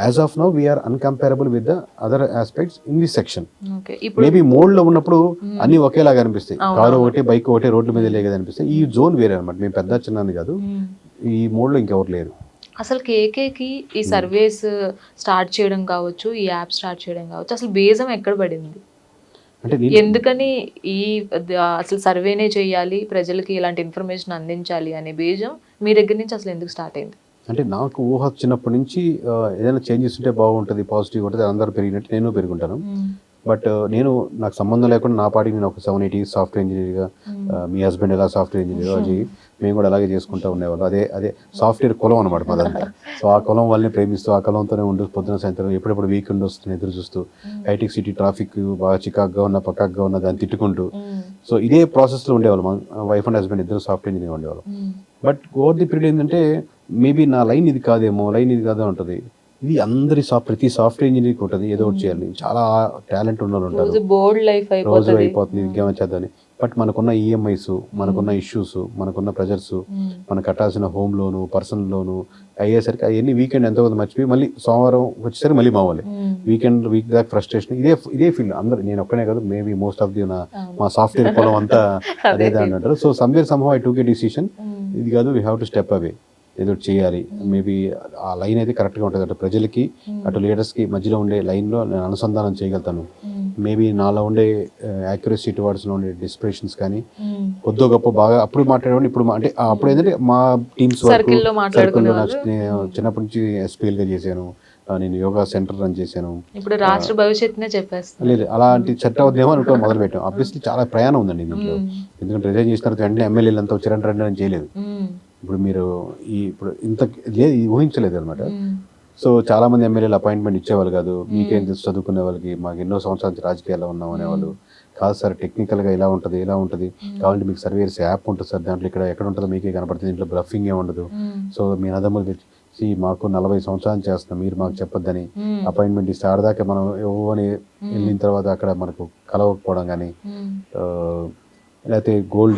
as of now we're uncomparable with the other aspects in this section. Okay, ఇప్పుడు మేబీ మోడ్లో ఉన్నప్పుడు అన్ని ఒకేలాగా అనిపిస్తాయి, కారు ఒకటి బైక్ ఒకటి రోడ్ల మీద లేక అనిపిస్తాయి. ఈ జోన్ వేరే అనమాట, మేము పెద్ద చిన్నది కాదు, ఈ మోడ్లో ఇంకెవరు లేరు. అసలు కేకేకి ఈ సర్వేస్ స్టార్ట్ చేయడం కావచ్చు, ఈ యాప్ స్టార్ట్ చేయడం కావచ్చు, అసలు బేజం ఎక్కడ పడింది? అంటే ఎందుకని అసలు సర్వేనే చేయాలి, ప్రజలకి ఇలాంటి ఇన్ఫర్మేషన్ అందించాలి అనే బేజం మీ దగ్గర నుంచి అసలు ఎందుకు స్టార్ట్ అయింది? అంటే నాకు ఊహ చిన్నప్పటి నుంచి ఏదైనా చేంజెస్ ఉంటే బాగుంటుంది, పాజిటివ్ ఉంటుంది, అందరూ పెరిగినట్టు నేను పెరుగుంటాను. బట్ నాకు సంబంధం లేకుండా నా పాటికి నేను ఒక 7-8 years సాఫ్ట్వేర్ ఇంజనీర్గా, మీ హస్బెండ్ ఎలా సాఫ్ట్వేర్ ఇంజనీర్ అది మేము కూడా అలాగే చేసుకుంటూ ఉండేవాళ్ళం. అదే సాఫ్ట్వేర్ కులం అనమాట మాదంతా. సో ఆ కులం వాళ్ళని ప్రేమిస్తూ ఆ కులంతోనే ఉంటూ పొద్దున సాయంత్రం ఎప్పుడెప్పుడు వీకెండ్ వస్తుంది ఎదురు చూస్తూ, హైటెక్ సిటీ ట్రాఫిక్ బాగా చికాక్గా ఉన్న పక్కాగా ఉన్న దాన్ని తిట్టుకుంటూ, సో ఇదే ప్రాసెస్లో ఉండేవాళ్ళం. వైఫ్ అండ్ హస్బెండ్ ఇద్దరు సాఫ్ట్వేర్ ఇంజనీర్ ఉండేవాళ్ళం. బట్ ఓవర్ ది పీరియడ్ ఏంటంటే మేబీ నా లైన్ ఇది కాదేమో, లైన్ ఇది కాదో ఉంటుంది. ఇది అందరి ప్రతి సాఫ్ట్వేర్ ఇంజనీర్కి ఉంటుంది, ఏదో ఒకటి చేయాలి. చాలా టాలెంట్ ఉన్న వాళ్ళు ఉంటారు, బోర్డ్ లైఫ్ రోజు అయిపోతుంది ఇంకేమో చేద్దామని. బట్ మనకున్న ఈఎంఐస్, మనకున్న ఇష్యూస్, మనకున్న ప్రెజర్స్, మనకు కట్టాల్సిన హోమ్ లోను, పర్సనల్ లోను అయ్యేసరికి అవన్నీ వీకెండ్ ఎంతో కొంత మర్చిపోయి మళ్ళీ సోమవారం వచ్చేసరికి మళ్ళీ మావాలి. వీక్ దాకా ఫ్రస్ట్రేషన్. ఇదే ఫీల్డ్ అందరు, నేను ఒక్కనే కాదు, మేబీ మోస్ట్ ఆఫ్ ది మా సాఫ్ట్వేర్ పొలం అంతా అదే అంటారు. So somewhere somehow I took A decision, ఇది కాదు, వీ హ్యావ్ టు స్టెప్ అవే, ఏదో చేయాలి. మేబీ ఆ లైన్ అయితే కరెక్ట్గా ఉంటుంది, అటు ప్రజలకి అటు లీడర్స్కి మధ్యలో ఉండే లైన్లో నేను అనుసంధానం చేయగలుగుతాను. మేబీ నాలో ఉండే యాక్యురసీ టువర్డ్స్లో ఉండే డిస్ప్రెషన్స్ కానీ కొద్దో గొప్ప బాగా అప్పుడు మాట్లాడేవాడిని. ఇప్పుడు అంటే అప్పుడు ఏంటంటే మా టీమ్స్ సర్కిల్లో చిన్నప్పటి నుంచి ఎస్పీఎల్గా చేశాను, నేను యోగా సెంటర్ రన్ చేశాను. ఇప్పుడు రాష్ట్ర భవిష్యత్తునే చెప్పేస్తాను. లేదు, అలాంటి సెట్ అవుతుందేమో అనుకో మొదలు పెట్టాం. ఆబ్వియస్లీ చాలా ప్రయాణం ఉందండి దీంట్లో, ఎందుకంటే రిజైన్ చేసిన తర్వాత వెంటనే ఎమ్మెల్యేలు అంతా వచ్చారంటే అని చేయలేదు. ఇప్పుడు మీరు ఇప్పుడు ఇంత ఊహించలేదు అనమాట. సో చాలా మంది ఎమ్మెల్యేలు అపాయింట్మెంట్ ఇచ్చేవాళ్ళు కాదు. మీకేం తెలుసు చదువుకునే వాళ్ళకి, మాకు ఎన్నో సంవత్సరాల నుంచి రాజకీయాల్లో ఉన్నాం అనేవాళ్ళు. కాదు సార్, టెక్నికల్గా ఇలా ఉంటుంది కావాలంటే మీకు సర్వేర్స్ యాప్ ఉంటుంది సార్, దాంట్లో ఎక్కడ ఉంటుందో మీకే కనపడుతుంది, దీంట్లో బ్లఫింగ్ ఏ ఉండదు. సో మీ అన్నదమ్ములు తెచ్చి మాకు 40 సంవత్సరాలు చేస్తున్నాం, మీరు మాకు చెప్పొద్దని అపాయింట్మెంట్ ఇస్తే ఆడదాకా మనం అని వెళ్ళిన తర్వాత అక్కడ మనకు కలవకపోవడం కానీ, లేకపోతే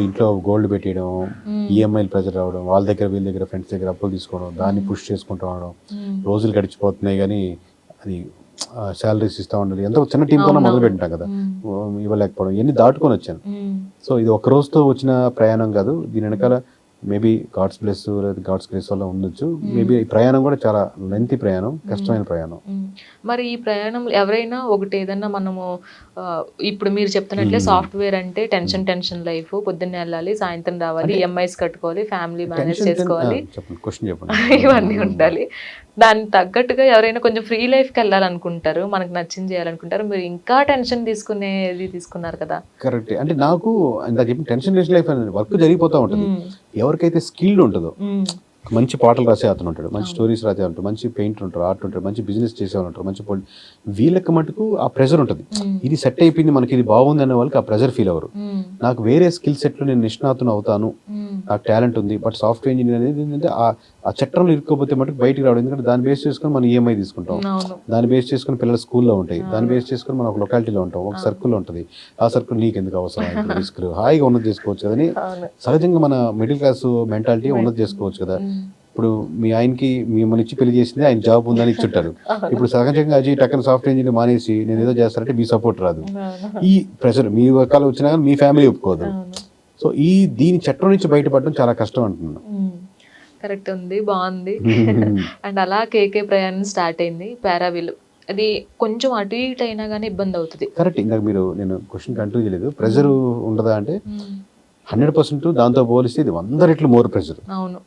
ఇంట్లో గోల్డ్ పెట్టేయడం, ఈఎంఐలు ప్రెజర్ రావడం, వాళ్ళ దగ్గర వీళ్ళ దగ్గర ఫ్రెండ్స్ దగ్గర అప్పులు తీసుకోవడం, దాన్ని పుష్ చేసుకుంటూ ఉండడం, రోజులు గడిచిపోతున్నాయి కానీ అది శాలరీస్ ఇస్తూ ఉండాలి. ఎంతో చిన్న టీంతో మొదలు పెట్టింటాం కదా, ఇవ్వలేకపోవడం, ఇవన్నీ దాటుకొని వచ్చాను. సో ఇది ఒక్క రోజుతో వచ్చిన ప్రయాణం కాదు, దీని వెనకాల మేబీ గాడ్స్ బ్లెస్ లేదా గాడ్స్ గ్రేస్ వల్ల ఉండొచ్చు. మేబీ ఈ ప్రయాణం కూడా చాలా లెంతీ ప్రయాణం, కష్టమైన ప్రయాణం. మరి ఈ ప్రయాణం ఎవరైనా ఒకటి ఏదన్నా మనము ఇప్పుడు మీరు చెప్తున్నట్లే సాఫ్ట్వేర్ అంటే టెన్షన్ లైఫ్, పొద్దున్నే వెళ్ళాలి, సాయంత్రం రావాలి, ఈఎంఐస్ కట్టుకోవాలి, ఫ్యామిలీ మేనేజ్ చేసుకోవాలి, ఇవన్నీ ఉండాలి. దానికి తగ్గట్టుగా ఎవరైనా కొంచెం ఫ్రీ లైఫ్కి వెళ్ళాలనుకుంటారు, మనకు నచ్చింది చేయాలనుకుంటారు. మీరు ఇంకా టెన్షన్ తీసుకున్నారు కదా. కరెక్ట్. అంటే నాకు ఇంత చెప్పిన టెన్షన్ లెస్ లైఫ్ అనేది వర్క్ జరిగిపోతూ ఉంటుంది. ఎవరికైతే స్కిల్డ్ ఉంటుందో, మంచి పాటలు రాసే అతను ఉంటాడు, మంచి స్టోరీస్ రాసే ఉంటాడు, మంచి పెయింటర్ ఉంటారు, ఆర్ట్ ఉంటాడు, మంచి బిజినెస్ చేసేవాళ్ళు ఉంటారు, మంచి వీళ్ళకి మటుకు ఆ ప్రెజర్ ఉంటుంది. ఇది సెట్ అయిపోయింది, మనకి ఇది బాగుంది అనే వాళ్ళకి ఆ ప్రెజర్ ఫీల్ అవ్వరు. నాకు వేరే స్కిల్ సెట్లో నేను నిష్ణాతును అవుతాను, నాకు టాలెంట్ ఉంది, బట్ సాఫ్ట్వేర్ ఇంజనీర్ అనేది ఏంటంటే ఆ చట్టంలో ఇరుక్కోపోతే మటుకు బయటికి రావడం. ఎందుకంటే దాన్ని బేస్ చేసుకుని మనం ఈఎంఐ తీసుకుంటాం, దాన్ని బేస్ చేసుకుని పిల్లలు స్కూల్లో ఉంటాయి, దాన్ని బేస్ చేసుకుని మనం ఒక లొకాలిటీలో ఉంటాం, ఒక సర్కిల్లో ఉంటుంది. ఆ సర్కిల్ నీకు ఎందుకు అవసరం, రిస్క్ హాయిగా ఉన్నది చేసుకోవచ్చు కదని సహజంగా మన మిడిల్ క్లాస్ మెంటాలిటీ ఉన్నది చేసుకోవచ్చు కదా. ఇప్పుడు మీ ఆయనకి మిమ్మల్ని ఇచ్చి పెళ్లి చేసింది, ఆయన జాబ్ ఉందని ఇచ్చుంటారు. ఇప్పుడు సహజంగా అజీ టక్కన సాఫ్ట్వేర్ ఇంజనీర్ మానేసి నేను ఏదో చేస్తారంటే మీ సపోర్ట్ రాదు. ఈ ప్రెషర్ మీ వర్కాలు వచ్చినా కానీ మీ ఫ్యామిలీ ఒప్పుకోదు. సో దీని చట్టం నుంచి బయటపడడం చాలా కష్టం అంటున్నాను. కరెక్ట్ ఉంది, బాగుంది. అండ్ అలా కేకే ప్రయాణం స్టార్ట్ అయింది. పారావిల్ అది కొంచెం అటు ఇటు అయినా కానీ ఇబ్బంది అవుతుంది. కరెక్ట్. ఇందాక నేను క్వశ్చన్ కంటిన్యూ చేయలేదు. ప్రెషర్ ఉండదా అంటే 100% దాంతో పోలిస్తే ఇది 100 రెట్లు మోర్ ప్రెషర్. అవును,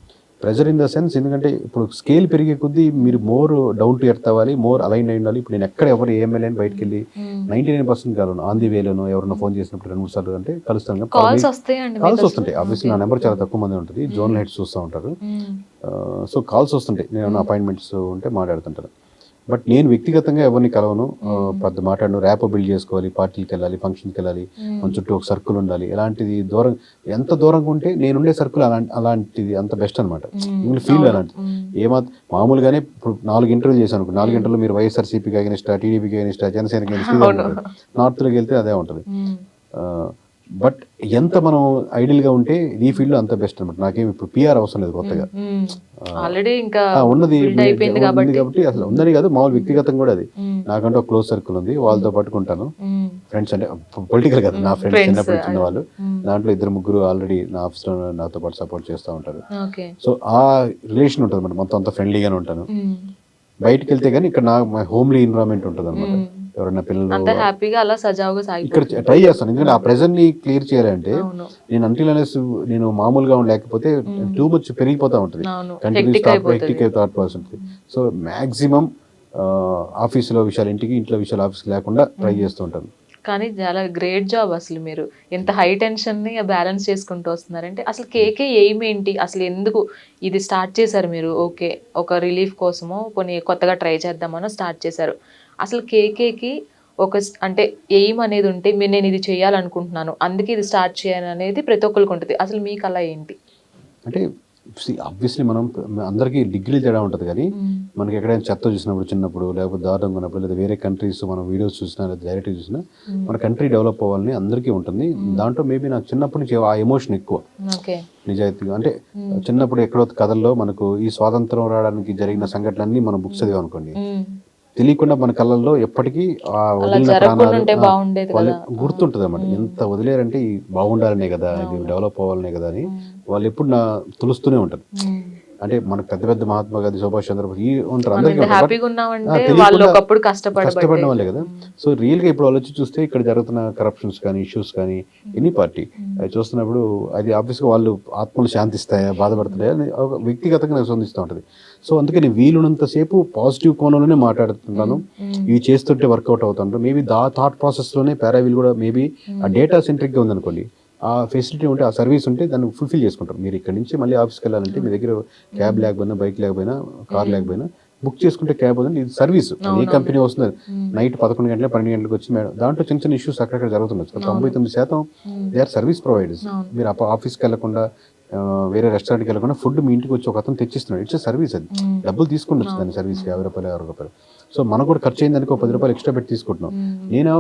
ప్రెజర్ ఇన్ ద సెన్స్, ఎందుకంటే ఇప్పుడు స్కేల్ పెరిగే కొద్దీ మీరు మోర్ డౌన్ టు ఎర్త్ అవ్వాలి, మోర్ అలైన్ అయి ఉండాలి. ఇప్పుడు నేను ఎక్కడ ఎవరు ఏఎంఎల్ అని బయటకు వెళ్ళి 99% కాలను ఆన్ ది వేలోనో ఎవరైనా ఫోన్ చేసినప్పుడు 2-3 సార్లు అంటే కలుస్తాను. కాల్స్ వస్తుంటాయి. ఆబ్వియస్లీ నా నెంబర్ చాలా తక్కువ మంది ఉంటుంది, జోనల్ హెడ్స్ చూస్తూ ఉంటారు. సో కాల్స్ వస్తుంటాయి, నేను అపాయింట్మెంట్స్ ఉంటే మాట్లాడుతుంటాను. బట్ నేను వ్యక్తిగతంగా ఎవరిని కలవను, పెద్ద మాట్లాడను. ర్యాపో బిల్డ్ చేసుకోవాలి, పార్టీకి వెళ్ళాలి, ఫంక్షన్కి వెళ్ళాలి, మన చుట్టూ ఒక సర్కిల్ ఉండాలి. ఎలాంటిది ఎంత దూరంగా ఉంటే నేనుండే సర్కిల్ అలాంటిది అంత బెస్ట్ అనమాట. ఫీల్ అలాంటిది మామూలుగానే ఇప్పుడు 4 ఇంటర్వ్యూలు చేశాను. 4 ఇంటర్వ్యూలు మీరు వైఎస్ఆర్సీపీకి అగెనిస్టా, టీడీపీకి అగెనిస్టా, జనసేనకి అగెనిస్టా, నార్త్లోకి వెళ్తే అదే ఉంటుంది. బట్ ఎంత మనం ఐడియల్గా ఉంటే ఈ ఫీల్డ్లో అంత బెస్ట్ అనమాట. నాకేం ఇప్పుడు పిఆర్ అవసరం లేదు కొత్తగా, ఆల్రెడీ ఇంకా ఉన్నది build అయిపోయింది ఉంది కాబట్టి కాబట్టి. అసలు ఉందని కాదు, మామూలు వ్యక్తిగతం కూడా అది. నాకంటే ఒక క్లోజ్ సర్కిల్ ఉంది, వాళ్ళతో పట్టుకుంటాను. ఫ్రెండ్స్ అంటే పొలిటికల్ కదా, నా ఫ్రెండ్స్ చిన్నప్పుడు చిన్న వాళ్ళు. దాంట్లో 2-3 ఆల్రెడీ నా ఆఫీస్లో నాతో పాటు సపోర్ట్ చేస్తూ ఉంటారు. ఓకే. సో ఆ రిలేషన్ ఉంటుంది అనమాట, మొత్తం అంత ఫ్రెండ్లీగానే ఉంటాను. బయటకు వెళ్తే కానీ ఇక్కడ నా హోమ్లీ ఎన్విరాన్మెంట్ ఉంటుంది అనమాట. ఎవరైనా పిల్లలు అంత హ్యాపీగా అలా సజావుగా ఇక్కడ సాగిపోతుంది. ట్రై చేస్తాను, ఎందుకంటే ఆ ప్రెజర్ ని క్లియర్ చేయాలంటే అవును. నేను అంటిల్ అనేసి నేను మామూలుగా లేకపోతే టూ మచ్ పెరిగిపోతా ఉంటుంది, అవును. కంటిన్యూస్ Hectic అయిపోతుంది. హెక్టిక్ థాట్ ప్రాసెస్ ఉంటుంది. సో మాక్సిమం ఆఫీసులో విషయాలు ఇంటికి, ఇంట్లో విషయాలు ఆఫీస్కి లేకుండా ట్రై చేస్తూ ఉంటాను. కానీ చాలా గ్రేట్ జాబ్ అసలు. మీరు ఎంత హై టెన్షన్ ని బ్యాలెన్స్ చేసుకుంటూ వస్తున్నారంటే అసలు కేకే ఎయిమ్ ఏంటి, అసలు ఎందుకు ఇది స్టార్ట్ చేశారు మీరు? ఓకే, ఒక రిలీఫ్ కోసమో కొన్ని కొత్తగా ట్రై చేద్దామనో స్టార్ట్ చేశారు. అసలు కేకేకి ఒక అంటే ఎయిమ్ అనేది ఉంటే నేను ఇది చేయాలనుకుంటున్నాను, అందుకే ఇది స్టార్ట్ చేయాలి అనేది ప్రతి ఒక్కరికి ఉంటుంది. అసలు మీకు అలా ఏంటి? అంటే ఆబ్వియస్లీ మనం అందరికీ డిగ్రీ తేడా ఉంటుంది, కానీ మనకి ఎక్కడైనా చెత్త చూసినప్పుడు చిన్నప్పుడు, లేకపోతే దారుణంగా ఉన్నప్పుడు, లేదా వేరే కంట్రీస్ మనం వీడియోస్ చూసినా లేదా డైరెక్ట్గా చూసినా మన కంట్రీ డెవలప్ అవ్వాలని అందరికీ ఉంటుంది. దాంట్లో మేబీ నాకు చిన్నప్పటి నుంచి ఆ ఎమోషన్ ఎక్కువ, ఓకే. నిజాయితీగా. అంటే చిన్నప్పుడు ఎక్కడో కథల్లో మనకు ఈ స్వాతంత్రం రావడానికి జరిగిన సంఘటనలన్నీ మనం బుక్స్ చదివాం అనుకోండి, తెలియకుండా మన కళ్ళల్లో ఎప్పటికీ ఆ వదిలిన ప్రాణాలు వాళ్ళు గుర్తుంటుంది అన్నమాట. ఎంత వదిలేరంటే ఈ బాగుండాలనే కదా, ఇది డెవలప్ అవ్వాలనే కదా అని వాళ్ళు ఎప్పుడు తులుస్తూనే ఉంటారు. అంటే మనకు పెద్ద పెద్ద మహాత్మా గాంధీ, సుభాష్ చంద్రబోస్ ఉంటారు, అందరికీ కష్టపడిన వాళ్ళే కదా. సో రియల్ గా ఇప్పుడు వాళ్ళు వచ్చి చూస్తే ఇక్కడ జరుగుతున్న కరప్షన్స్ కానీ, ఇష్యూస్ కానీ, ఎనీ పార్టీ చూస్తున్నప్పుడు అది ఆబ్వియస్ గా వాళ్ళు ఆత్మలు శాంతిస్తాయా, బాధపడుతున్నాయా అని వ్యక్తిగతంగా నాకు స్పందిస్తూ ఉంటుంది. సో అందుకని వీలున్నంత సేపు పాజిటివ్ కోణంలోనే మాట్లాడుతున్నాను, ఇవి చేస్తుంటే వర్కౌట్ అవుతుంటారు. మేబీ థాట్ ప్రాసెస్ లోనే పారావీల్ కూడా మేబీ ఆ డేటా సెంట్రిక్ గా ఉందనుకోండి, ఆ ఫెసిలిటీ ఉంటే, ఆ సర్వీస్ ఉంటే దాన్ని ఫుల్ఫిల్ చేసుకుంటారు. మీరు ఇక్కడ నుంచి మళ్ళీ ఆఫీస్కి వెళ్ళాలంటే మీ దగ్గర క్యాబ్ లేకపోయినా, బైక్ లేకపోయినా, కార్ లేకపోయినా బుక్ చేసుకుంటే క్యాబ్ ఉంది, ఇది సర్వీస్. ఏ కంపెనీ వస్తుంది నైట్ 11 గంటల 12 గంటలకు వచ్చి మేడం, దాంట్లో చిన్న చిన్న ఇష్యూస్ అక్కడక్కడ జరుగుతుండొచ్చు. 99% దే ఆర్ సర్వీస్ ప్రొవైడర్స్. మీరు ఆఫీస్కి వెళ్ళకుండా, వేరే రెస్టారెంట్కి వెళ్ళకుండా ఫుడ్ మీ ఇంటికి వచ్చి ఒక అతను తెచ్చిస్తున్నాడు, ఇట్స్ సర్వీస్. అది డబ్బులు తీసుకుండొచ్చు దాని సర్వీస్కి, 50 రూపాయలు 60 రూపాయలు. సో మనకు కూడా ఖర్చు అయింది అనుకో, 10 రూపాయలు ఎక్స్ట్రా పెట్టి తీసుకుంటున్నాం. నేను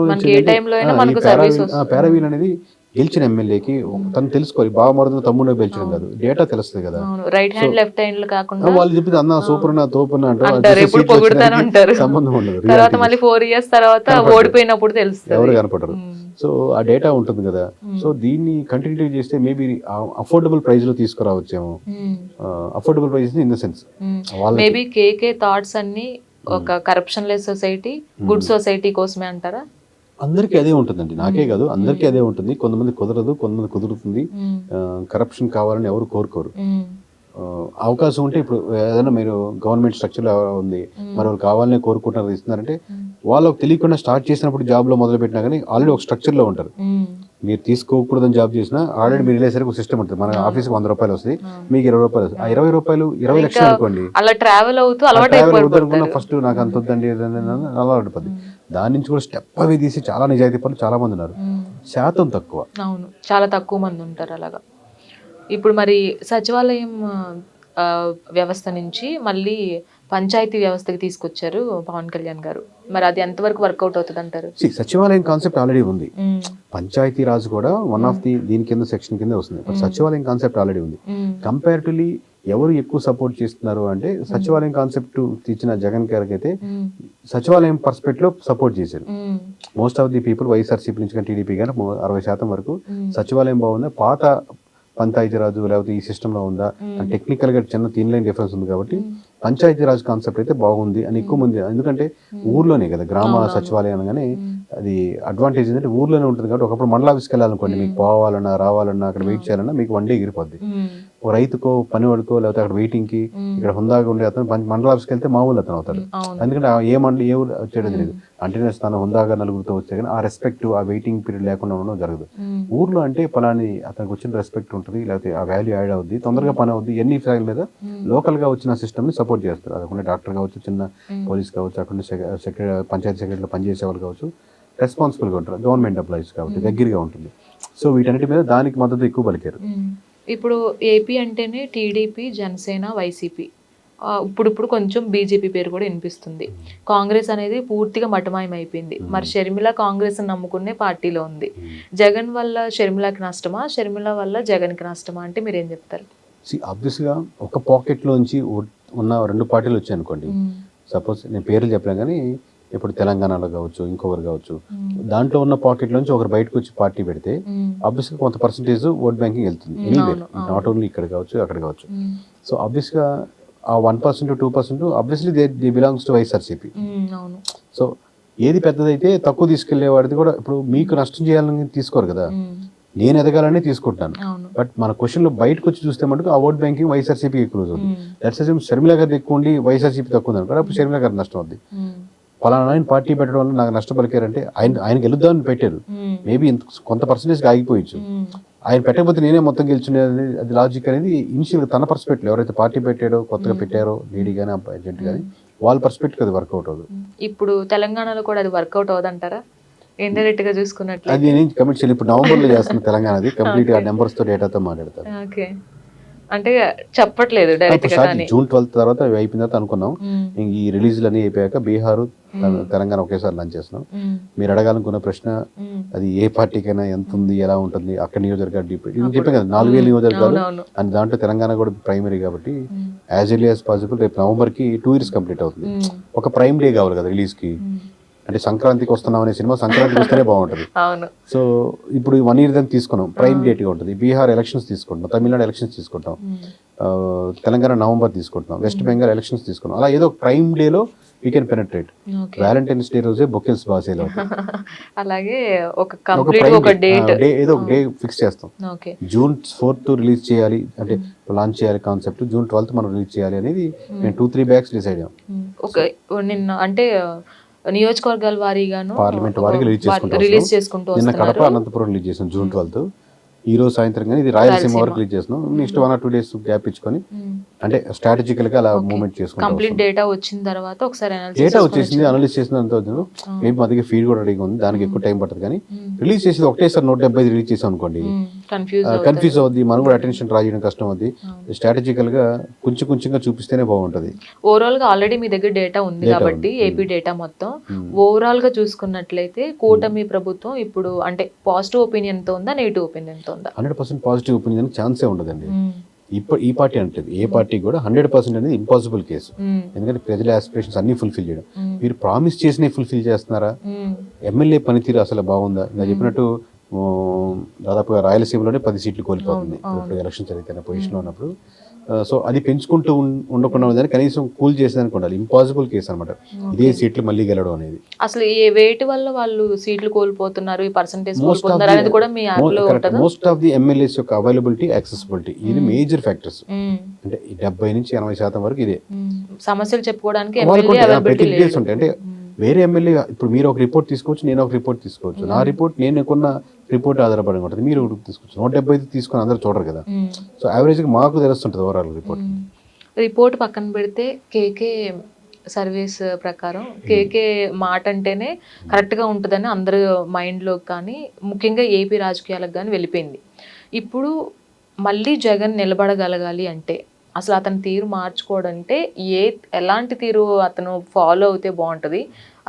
పారావీల్ అనేది గెలిచిన ఎమ్మెల్యేకి తను తెలుసుకోవాలి, బాగా మరుదున తమ్ముడు గెలిచడం కాదు, డేటా తెలుస్తుంది కదా. రైట్ హ్యాండ్ లెఫ్ట్ హ్యాండ్ కాకుండా వాళ్ళు చెప్పింది అన్న సూపర్ నా తోపున సంబంధం ఉండదు. తర్వాత మళ్ళీ 4 years తర్వాత ఓడిపోయినప్పుడు తెలుస్తుంది, ఎవరు కనపడరు. సో ఆ డేటా ఉంటుంది కదా. సో దీన్ని కంటిన్యూ చేస్తే మేబీ అఫోర్డబుల్ ప్రైస్ లో తీసుకురావచ్చేమో. Affordable price in the sense maybe KK thoughts అన్ని ఒక corruption less society, good society కోసమే అంటారా? అందరికీ అదే ఉంటుందండి, నాకే కాదు అందరికీ అదే ఉంటుంది. కొంతమంది కుదరదు, కొంతమంది కుదురుతుంది. కరప్షన్ కావాలని ఎవరు కోరుకోరు. అవకాశం ఉంటే, ఇప్పుడు ఏదైనా మీరు గవర్నమెంట్ స్ట్రక్చర్ ఉంది, మరి వాళ్ళు కావాలనే కోరుకుంటున్నారు, ఇస్తున్నారంటే వాళ్ళకి తెలియకుండా స్టార్ట్ చేసినప్పుడు జాబ్ లో మొదలు పెట్టినా కానీ ఆల్రెడీ ఒక స్ట్రక్చర్ లో ఉంటారు. మీరు తీసుకోకూడదని జాబ్ చేసినా ఆల్రెడీ మీరు వెళ్ళేసరికి ఒక సిస్టమ్ ఉంటుంది. మన ఆఫీస్కి 100 రూపాయలు వస్తుంది, మీకు 20 రూపాయలు వస్తుంది. ఆ 20 రూపాయలు 20 లక్షలు అనుకోండి, అలా ట్రావెల్ అవుతూ అనుకున్నా ఫస్ట్ నాకు అంత వద్దండి అలా ఉంటుంది. దాని నుంచి కూడా స్టెప్ అవి తీసి చాలా నిజాయితీ పనులు చాలా మంది ఉన్నారు, శాతం తక్కువ. అవును, చాలా తక్కువ మంది ఉంటారు అలాగా. ఇప్పుడు మరి సచివాలయం వ్యవస్థ నుంచి మళ్ళీ పంచాయతీ వ్యవస్థకి తీసుకొచ్చారు పవన్ కళ్యాణ్ గారు, మరి అది ఎంతవరకు వర్కౌట్ అవుతుంది అంటారు? సచివాలయం కాన్సెప్ట్ ఆల్రెడీ ఉంది, పంచాయతీ రాజ్ కూడా వన్ ఆఫ్ దీని కింద సెక్షన్ కింద వస్తుంది. బట్ సచివాలయం కాన్సెప్ట్ ఆల్రెడీ ఉంది. కంపారిటివ్లీ ఎవరు ఎక్కువ సపోర్ట్ చేస్తున్నారు అంటే, సచివాలయం కాన్సెప్ట్ ఇచ్చిన జగన్ గారికి అయితే సచివాలయం పర్స్పెక్టివ్ లో సపోర్ట్ చేశారు. Most of the people YSRCP నుంచి కానీ టీడీపీ కానీ 60% వరకు సచివాలయం బాగుంది, పాత పంచాయతీరాజు లేకపోతే ఈ సిస్టంలో ఉందా అని టెక్నికల్ గా చిన్న 3 లైన్ డిఫరెన్స్ ఉంది. కాబట్టి పంచాయతీరాజ్ కాన్సెప్ట్ అయితే బాగుంది అని ఎక్కువ మంది, ఎందుకంటే ఊర్లోనే కదా గ్రామ సచివాలయం అనగానే అది అడ్వాంటేజ్ ఏంటంటే ఊర్లోనే ఉంటుంది. కాబట్టి ఒకప్పుడు మండల ఆఫీస్కి వెళ్ళాలనుకోండి, మీకు పోవాలన్నా రావాలన్నా అక్కడ వెయిట్ చేయాలన్నా మీకు 1 డే ఎగిరిపోద్ది. ఓ రైతుకో పనివాడికో లేకపోతే అక్కడ వెయిటింగ్ కి ఇక్కడ హుందాగా ఉండే అతను మండల ఆఫీస్కి వెళ్తే మామూలు అతను అవుతాడు. ఎందుకంటే ఏ మండలి ఏ ఊరు చేయడం తెలియదు. అంటే స్థానం హుందాగా నలుగురితో వచ్చే కానీ ఆ రెస్పెక్ట్, ఆ వెయిటింగ్ పీరియడ్ లేకుండా ఉండడం జరగదు. ఊర్లో అంటే పలాని అతనికి వచ్చిన రెస్పెక్ట్ ఉంటుంది, లేకపోతే ఆ వాల్యూ యాడ్ అవుద్ది, తొందరగా పని అవుద్ది. ఎన్ని ఫ్యాక్టరీ మీద లోకల్ గా వచ్చిన సిస్టమ్ ని సపోర్ట్ చేస్తారు. అక్కడ డాక్టర్ కావచ్చు, చిన్న పోలీస్ కావచ్చు, అక్కడ పంచాయతీ సెక్రటరీలో పనిచేసే వాళ్ళు కావచ్చు, రెస్పాన్సిబుల్ గా ఉంటారు, గవర్నమెంట్ ఎంప్లాయీస్ కాబట్టి దగ్గరగా ఉంటుంది. సో వీటన్నిటి మీద దానికి మద్దతు ఎక్కువ పలికారు. ఇప్పుడు ఏపీ అంటేనే టీడీపీ, జనసేన, వైసీపీ ఇప్పుడు కొంచెం బీజేపీ పేరు కూడా వినిపిస్తుంది. కాంగ్రెస్ అనేది పూర్తిగా మటమాయం అయిపోయింది. మరి షర్మిల కాంగ్రెస్ నమ్ముకునే పార్టీలో ఉంది. జగన్ వల్ల షర్మిలకి నష్టమా, షర్మిల వల్ల జగన్కి నష్టమా అంటే మీరు ఏం చెప్తారు? ఆబ్వియస్గా ఒక పాకెట్లోంచి ఉన్న 2 పార్టీలు వచ్చాయి అనుకోండి, సపోజ్ నేను పేర్లు చెప్పలేను కానీ ఇప్పుడు తెలంగాణలో కావచ్చు, ఇంకొకరు కావచ్చు, దాంట్లో ఉన్న పాకెట్లోంచి ఒకరు బయటకు వచ్చి పార్టీ పెడితే ఆబ్వియస్గా కొంత పర్సంటేజ్ ఓట్ బ్యాంకింగ్ వెళ్తుంది. ఎనీవేర్, నాట్ ఓన్లీ ఇక్కడ కావచ్చు, అక్కడ కావచ్చు. సో ఆబ్వియస్గా ఆ 1% 2% obviously they belongs to YSRCP. So ఏది పెద్దదైతే తక్కువ తీసుకెళ్లేవాడిది కూడా ఇప్పుడు మీకు నష్టం చేయాలని తీసుకోరు కదా, నేను ఎదగాలని తీసుకుంటాను. బట్ మన క్వశ్చన్లో బయటకు వచ్చి చూస్తే మటుకు ఆ ఓట్ బ్యాంకింగ్ వైఎస్ఆర్సీపీ ఎక్కువ అవుతుంది. దట్స్ షర్మిల గారి ఎక్కువ ఉండి వైఎస్ఆర్సీపీ తక్కువ ఉంది అనుకో, అప్పుడు షర్మిల గారి నష్టం అవుద్ది. పలానా ఆయన పార్టీ పెట్టడం వల్ల నాకు నష్టపలికారంటే ఆయన గెలుద్దామని పెట్టారు, మేబీ కొంత పర్సెంటేజ్కి ఆగిపోయచ్చు. ఆయన పెట్టకపోతే నేనే మొత్తం గెలిచిన అది లాజిక్ అనేది ఇనిషియల్గా తన పర్స్పెక్టివ్, ఎవరైతే పార్టీ పెట్టారో కొత్తగా పెట్టారో లేడీ కానీ ఏజెంట్ కానీ వాళ్ళ పర్స్పెక్టివ్ అది వర్కౌట్ అవుతుంది. ఇప్పుడు తెలంగాణలో కూడా అది వర్కౌట్ అవుతుంటారా? ఇండైరెక్ట్ గా చూసుకున్నట్లు అది నేను కమిట్ చేయాలి. ఇప్పుడు నవంబర్లో చేస్తున్న తెలంగాణది కంప్లీట్ గా నెంబర్స్ తో డేటాతో మాట్లాడతారు. ఓకే, అంటే చెప్పట్లేదు డైరెక్ట్ గా. జూన్ 12 తర్వాత అవి అయిపోయిన తర్వాత అనుకున్నాం ఈ రిలీజ్లు అన్ని అయిపోయాక బీహార్ తెలంగాణ ఒకేసారి లాంచ్ చేస్తున్నాం. మీరు అడగాలనుకున్న ప్రశ్న అది ఏ పార్టీకైనా ఎంత ఉంది, ఎలా ఉంటుంది, అక్కడ నియోజకవర్గాలు చెప్పాను కదా 4000 నియోజకవర్గాలు అండ్ దాంట్లో తెలంగాణ కూడా ప్రైమరీ కాబట్టి యాజ్ ఎర్లీ యాజ్ పాసిబుల్ రేపు నవంబర్కి 2 years కంప్లీట్ అవుతుంది. ఒక ప్రైమ్ డే కావాలి కదా రిలీజ్ కి, అంటే సంక్రాంతికి వస్తున్నాం అనే సినిమా సంక్రాంతికి వస్తేనే బాగుంటుంది. సో ఇప్పుడు 1 year దాన్ని తీసుకున్నాం, ప్రైమ్ డేట్ గా ఉంటుంది. బీహార్ ఎలక్షన్స్ తీసుకుంటాం, తమిళనాడు ఎలక్షన్స్ తీసుకుంటాం, తెలంగాణ నవంబర్ తీసుకుంటున్నాం, వెస్ట్ బెంగాల్ ఎలక్షన్స్ తీసుకున్నాం. అలా ఏదో ప్రైమ్ డేలో we can penetrate. Valentine's day రోజే బొకెల్స్ బాగా సేల్ అవుతాయి. అలాగే ఒక ఏదో ఒక డే ఫిక్స్ చేస్తాం. జూన్ 4th రిలీజ్ చేయాలి అంటే లాంచ్ చేయాలి కాన్సెప్ట్, జూన్ 12th మనం రిలీజ్ చేయాలి అనేది నేను 2-3 బ్యాక్స్ డిసైడ్ అయ్యాం. నిన్న అంటే నియోజకవర్గాల వారీగాను పార్లమెంట్ వారికి రిలీజ్ చేసుకుంటూ నిన్న కడప అనంతపురం రిలీజ్ చేసాం జూన్ 12th. ఈ రోజు సాయంత్రం కానీ ఇది రాయలసీమ వరకు రిలీజ్ చేస్తున్నాం. నెక్స్ట్ 1 or 2 days గ్యాప్ ఇచ్చుకొని అంటే స్ట్రాటజికల్ గా అలా మూవ్మెంట్ చేసుకుంటాం. కంప్లీట్ డేటా వచ్చిన తర్వాత ఒకసారి డేటా వచ్చేసింది, అనలిస్ట్ చేసిన మేబీ మా దగ్గర ఫీడ్ కూడా రెడీగా ఉంది, దానికి ఎక్కువ టైం పడుతుంది. కానీ రిలీజ్ చేసేది ఒకటేసారి 175 రిలీజ్ చేసాం అనుకోండి, కన్ఫ్యూజ్ అవుద్ది, మనం కూడా అటెన్షన్ డ్రా చేయడం కష్టం అవుద్ది. స్ట్రాటజికల్ గా కొంచెం కొంచెంగా చూపిస్తేనే బాగుంటది. ఓవరాల్ గా ఆల్రెడీ మీ దగ్గర డేటా ఉంది కాబట్టి ఏపీ డేటా మొత్తం ఓవరాల్ గా చూసుకున్నట్లయితే కూటమి ప్రభుత్వం ఇప్పుడు అంటే పాజిటివ్ ఒపీనియన్ తో ఉందా, నెగిటివ్ ఒపీనియన్ తో ఉందా? 100% పాజిటివ్ ఒపీనియన్ ఛాన్సే ఉండదండి. ఇప్పుడు ఈ పార్టీ అంటే ఏ పార్టీ కూడా 100% అనేది ఇంపాసిబుల్ కేసు. ఎందుకంటే ప్రజల ఆస్పిరేషన్స్ అన్ని ఫుల్ఫిల్ చేయడం, మీరు ప్రామిస్ చేసినవి ఫుల్ఫిల్ చేస్తున్నారా? ఎమ్మెల్యే పనితీరు అసలు బాగుందా? ఇలా చెప్పినట్టు దాదాపుగా రాయలసీమలోనే 10 seats కోల్పోతుంది ఇప్పుడు ఎలక్షన్ జరిగితే పొజిషన్లో ఉన్నప్పుడు. సో అది పెంచుకుంటూ ఉండకుండా ఉందని కనీసం కూల్ చేసేదానికి ఉండాలి. ఇంపాసిబుల్ కేసు అనమాట ఇదే సీట్లు మళ్ళీ గెలవడం అనేది. అసలు ఏ వేటి వల్ల వాళ్ళు సీట్లు కోల్పోతున్నారు, ఈ పర్సెంటేజ్ కోల్పోతున్నారు అనేది కూడా మీ యాప్లో ఉంటుందా? మోస్ట్ ఆఫ్ ది ఎమ్మెల్యేస్ యొక్క అవైలబిలిటీ, యాక్సెసిబిలిటీ ఇది మేజర్ ఫ్యాక్టర్స్. అంటే 70-80% వరకు ఇదే సమస్యలు చెప్పుకోవడానికి డీటెయిల్స్ ఉంటాయి. అంటే వేరే ఎమ్మెల్యే ఇప్పుడు మీరు ఒక రిపోర్ట్ తీసుకోవచ్చు, నేను ఒక రిపోర్ట్ తీసుకోవచ్చు. నా రిపోర్ట్ నేను కొన్న రిపోర్ట్ ఆధారపడి ఉంటుంది, మీరు తీసుకోవచ్చు. 175 తీసుకొని అందరూ చూడరు కదా. సో యావరేజ్గా మాకు తెలుస్తుంటుంది ఓవరాల్ రిపోర్ట్ పక్కన పెడితే కేకే సర్వీస్ ప్రకారం కేకే మాట అంటేనే కరెక్ట్గా ఉంటుందని అందరు మైండ్లో కానీ ముఖ్యంగా ఏపీ రాజకీయాలకు కానీ వెళ్ళిపోయింది. ఇప్పుడు మళ్ళీ జగన్ నిలబడగలగాలి అంటే అసలు అతని తీరు మార్చుకోవడంటే ఎలాంటి తీరు అతను ఫాలో అవుతే బాగుంటుంది?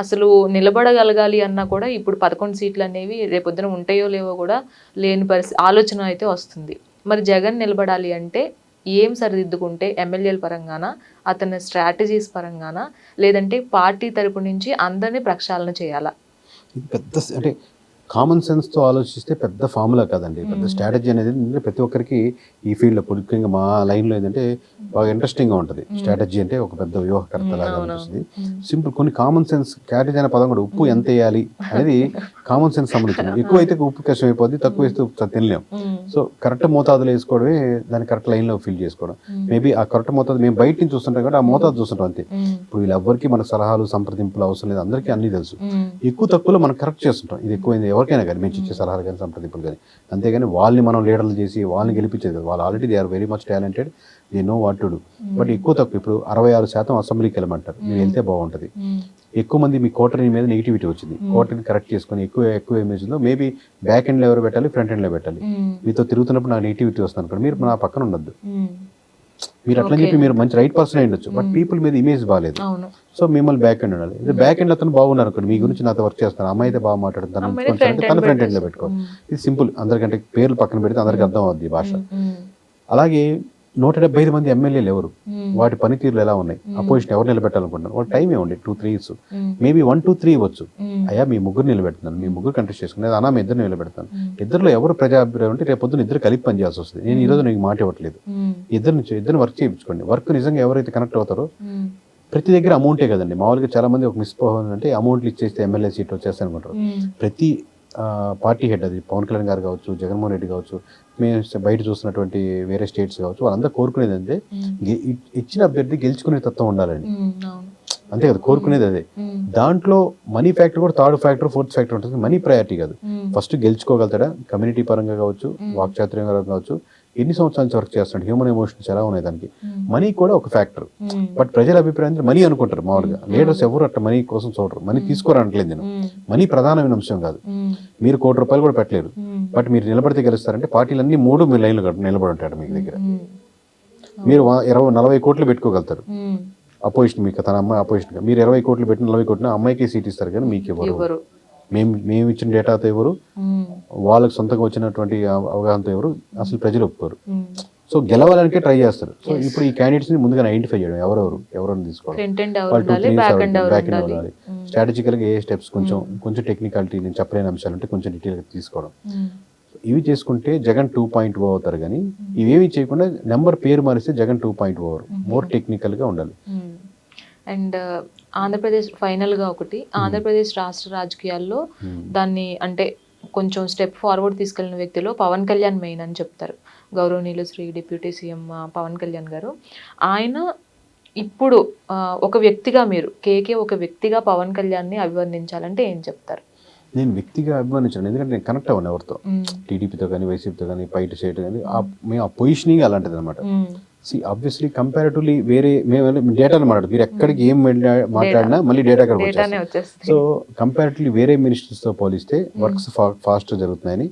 అసలు నిలబడగలగాలి అన్నా కూడా ఇప్పుడు 11 seats అనేవి రేపొద్దున ఉంటాయో లేవో కూడా లేని ఆలోచన అయితే వస్తుంది. మరి జగన్ నిలబడాలి అంటే ఏం సరిదిద్దుకుంటే, ఎమ్మెల్యేల పరంగానా, అతని స్ట్రాటజీస్ పరంగానా, లేదంటే పార్టీ తరపు నుంచి అందరినీ ప్రక్షాళన చేయాలా? పెద్ద అంటే కామన్ సెన్స్తో ఆలోచిస్తే పెద్ద ఫార్ములా కాదండి, పెద్ద స్ట్రాటజీ అనేది. ప్రతి ఒక్కరికి ఈ ఫీల్డ్లో ముఖ్యంగా మా లైన్లో ఏంటంటే బాగా ఇంట్రెస్టింగ్గా ఉంటుంది. స్ట్రాటజీ అంటే ఒక పెద్ద వ్యూహకర్త లాగా అనిపిస్తుంది. సింపుల్ కొన్ని కామన్ సెన్స్ క్యారేజ్ అనే పదం కూడా ఉప్పు ఎంత వేయాలి అనేది కామన్ సెన్స్ సంబంధించింది. ఎక్కువ అయితే ఉప్పు కష్టం అయిపోద్ది, తక్కువ వేస్తే తినలేం. సో కరెక్ట్ మోతాదులో వేసుకోవడమే దాన్ని కరెక్ట్ లైన్లో ఫిల్ చేసుకోవడం. మేబీ ఆ కరెక్ట్ మోతాదు మేము బయట నుంచి చూస్తుంటాం కాబట్టి ఆ మోతాదు చూస్తుంటాం అంతే. ఇప్పుడు వీళ్ళెవ్వరికి మన సలహాలు సంప్రదింపులు అవసరం లేదు, అందరికీ అన్నీ తెలుసు. ఎక్కువ తక్కువలో మనం కరెక్ట్ చేస్తుంటాం. ఇది ఎక్కువైంది ఎవరికైనా కానీ, మేము ఇచ్చే సలహాలు కానీ సంప్రదింపులు కానీ. అంతేగాని వాళ్ళని మనం లీడర్లు చేసి వాళ్ళని గెలిపించేది కదా. వాళ్ళు already they are very much talented, they know what to do. But ఎక్కువ తక్కువ ఇప్పుడు 66% అసెంబ్లీకి వెళ్ళమంటారు, మీరు వెళ్తే బాగుంటుంది. ఎక్కువ మంది మీ కోటరీ మీద నెగిటివిటీ వచ్చింది, కోటరీని కరెక్ట్ చేసుకొని ఎక్కువ ఇమేజ్ ఉందో మేబీ బ్యాక్ ఎండ్లో ఎవరు పెట్టాలి, ఫ్రంట్ ఎండ్లో పెట్టాలి. మీతో తిరుగుతున్నప్పుడు నాకు నెగిటివిటీ వస్తుంది అనుకోండి, మీరు నా పక్కన ఉండద్దు. మీరు అట్లా చెప్పి మీరు మంచి రైట్ పర్సన్ అయి ఉండొచ్చు, బట్ పీపుల్ మీద ఇమేజ్ బాగాలేదు. అవును. సో మిమ్మల్ని బ్యాక్ ఎండ్ ఉండాలి. బ్యాక్ ఎండ్ అతను బాగున్నారు అనుకోండి, మీ గురించి నాతో వర్క్ చేస్తాను, అమ్మాయి అయితే బాగా మాట్లాడుతాను, తన ఫ్రంట్ ఎండ్ లో పెట్టుకో. ఇది సింపుల్, అందరికంటే పేర్లు పక్కన పెడితే అందరికి అర్థం అవుద్ది ఈ భాష. అలాగే 175 మంది ఎమ్మెల్యేలు ఎవరు, వాటి పనితీరులు ఎలా ఉన్నాయి, అపోజిషన్ ఎవరు నిలబెట్టాలనుకుంటున్నారు, వాళ్ళ టైం ఏమండి 2-3 ఇయర్స్, మేబీ 1-2-3 ఇవ్వచ్చు. అయ్యా మీ ముగ్గురు నిలబెడుతున్నాను, మీ ముగ్గురు కంటెస్ట్ చేసుకునేది, అన్నా మీ ఇద్దరు నిలబెడతాను. ఇద్దరులో ఎవరు ప్రజాభిప్రాయం అంటే రేపు పొద్దున ఇద్దరు కలిపి పని చేయాల్సి వస్తుంది. నేను ఈ రోజు నీకు మాట ఇవ్వట్లేదు, ఇద్దరు వర్క్ చేయించుకోండి. వర్క్ నిజంగా ఎవరైతే కనెక్ట్ అవుతారో, ప్రతి దగ్గర అమౌంటే కదండి. మామూలుగా చాలా మంది ఒక మిస్పోహం అంటే అమౌంట్లు ఇచ్చేస్తే ఎమ్మెల్యే సీట్ వచ్చేస్తాయి అనుకుంటారు. ప్రతి పార్టీ హెడ్, అది పవన్ కళ్యాణ్ గారు కావచ్చు, జగన్మోహన్ రెడ్డి కావచ్చు, మేము బయట చూస్తున్నటువంటి వేరే స్టేట్స్ కావచ్చు, వాళ్ళందరూ కోరుకునేది అంటే ఇచ్చిన అభ్యర్థి గెలుచుకునే తత్వం ఉండాలండి. అంతే కదా కోరుకునేది అదే. దాంట్లో మనీ ఫ్యాక్టర్ కూడా థర్డ్ ఫ్యాక్టర్, ఫోర్త్ ఫ్యాక్టర్ ఉంటుంది. మనీ ప్రయారిటీ కాదు, ఫస్ట్ గెలుచుకోగలుగుతాడా, కమ్యూనిటీ పరంగా కావచ్చు, వాక్చాతుర్యం కావచ్చు, ఎన్ని సంవత్సరాల నుంచి వర్క్ చేస్తున్నాడు, హ్యూమన్ ఎమోషన్స్ ఎలా ఉన్నాయి దానికి. మనీ కూడా ఒక ఫ్యాక్టర్, బట్ ప్రజల అభిప్రాయం మనీ అనుకుంటారు మామూలుగా. లీడర్స్ ఎవరు అట్లా మనీ కోసం చూడరు, మనీ తీసుకోరనట్లేదు నేను. మనీ ప్రధానమైన అంశం కాదు. మీరు ₹1 కూడా పెట్టలేరు, బట్ మీరు నిలబడితే గెలుస్తారంటే పార్టీలన్నీ 3 మీ లైన్లు నిలబడి ఉంటాడు మీ దగ్గర. మీరు 40 కోట్లు పెట్టుకోగలుగుతారు అపోజిషన్, మీకు తన అమ్మాయి అపోజిషన్, మీరు 20 కోట్లు పెట్టి 40 కోట్లు అమ్మాయికి సీట్ ఇస్తారు, కానీ మీకు ఎవరు, మేము ఇచ్చిన డేటాతో ఎవరు, వాళ్ళకి సొంతంగా వచ్చినటువంటి అవగాహనతో ఎవరు, అసలు ప్రజలు ఒప్పుకోరు. సో గెలవాలనికే ట్రై చేస్తారు. సో ఇప్పుడు ఈ క్యాండిడేట్స్ ని ముందుగా ఐడెంటిఫై చేయడం, ఎవరెవరు తీసుకోవాలి, బ్యాక్ ఎండ్ ఉండాలి, స్ట్రాటజికల్ గా ఏ స్టెప్స్, కొంచెం టెక్నికాలిటీ, నేను చెప్పలేని అంశాలు అంటే కొంచెం డీటెయిల్ గా తీసుకోవడం. ఇవి చేసుకుంటే జగన్ 2.0 అవుతారు. కానీ ఇవేమి చేయకుండా నెంబర్ పేరు మారిస్తే జగన్ 2.0 అవరు. మోర్ టెక్నికల్ గా ఉండాలి. అండ్ ఆంధ్రప్రదేశ్ ఫైనల్గా ఒకటి, ఆంధ్రప్రదేశ్ రాష్ట్ర రాజకీయాల్లో దాన్ని అంటే కొంచెం స్టెప్ ఫార్వర్డ్ తీసుకెళ్లిన వ్యక్తిలో పవన్ కళ్యాణ్ మెయిన్ అని చెప్తారు. గౌరవనీయులు శ్రీ డిప్యూటీ సీఎం పవన్ కళ్యాణ్ గారు. ఆయన ఇప్పుడు ఒక వ్యక్తిగా, మీరు కేకే ఒక వ్యక్తిగా పవన్ కళ్యాణ్ని అభివర్ణించాలంటే ఏం చెప్తారు? నేను వ్యక్తిగా అభిమానించాను, ఎందుకంటే నేను కనెక్ట్ అవ్వను ఎవరితో, టీడీపీతో కానీ వైసీపీతో కానీ బయట స్టేట్ కానీ. మేము ఆ పొజిషనింగ్ అలాంటిది అనమాట. ఆబ్వియస్లీ కంపారిటివ్లీ వేరే మేము డేటాను మాట్లాడు, మీరు ఎక్కడికి ఏం మాట్లాడినా మళ్ళీ డేటా అక్కడికి వచ్చేస్తుంది. సో కంపారిటివ్లీ వేరే మినిస్టర్స్ తో పోలిస్తే వర్క్స్ ఫాస్ట్ జరుగుతున్నాయని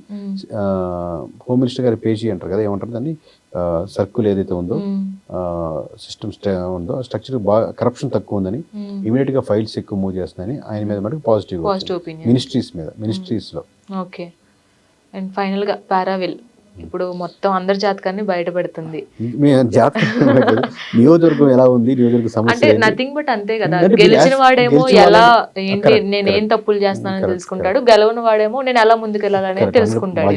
హోమ్ మినిస్టర్ గారి పేజీ అంటారు కదా, ఏమంటారు దాన్ని, సర్కుల్ ఏదైతే ఉందో సిస్టమ్ ఉందో స్ట్రక్చర్ బాగా కరప్షన్ తక్కువ ఉందని, ఇమీడియట్ గా ఫైల్స్ ఎక్కువ మూవ్ చేస్తున్నాయని ఆయన మీద మటుకు పాజిటివ్ మినిస్ట్రీస్ లో. ఓకే. అండ్ ఫైనల్ గా పారావిల్ ఇప్పుడు మొత్తం అందరి జాతకాన్ని బయట పెడుతుంది. నియోజకవర్గం ఎలా ఉంది, నియోజకవర్గ సమస్య అంటే నథింగ్ బట్ అంతే కదా, గెలిచిన వాడేమో ఎలా ఏంటి నేను ఏం తప్పులు చేస్తున్నానని తెలుసుకుంటాడు, గెలవని వాడేమో నేను ఎలా ముందుకెళ్ళాలనేది తెలుసుకుంటాడు.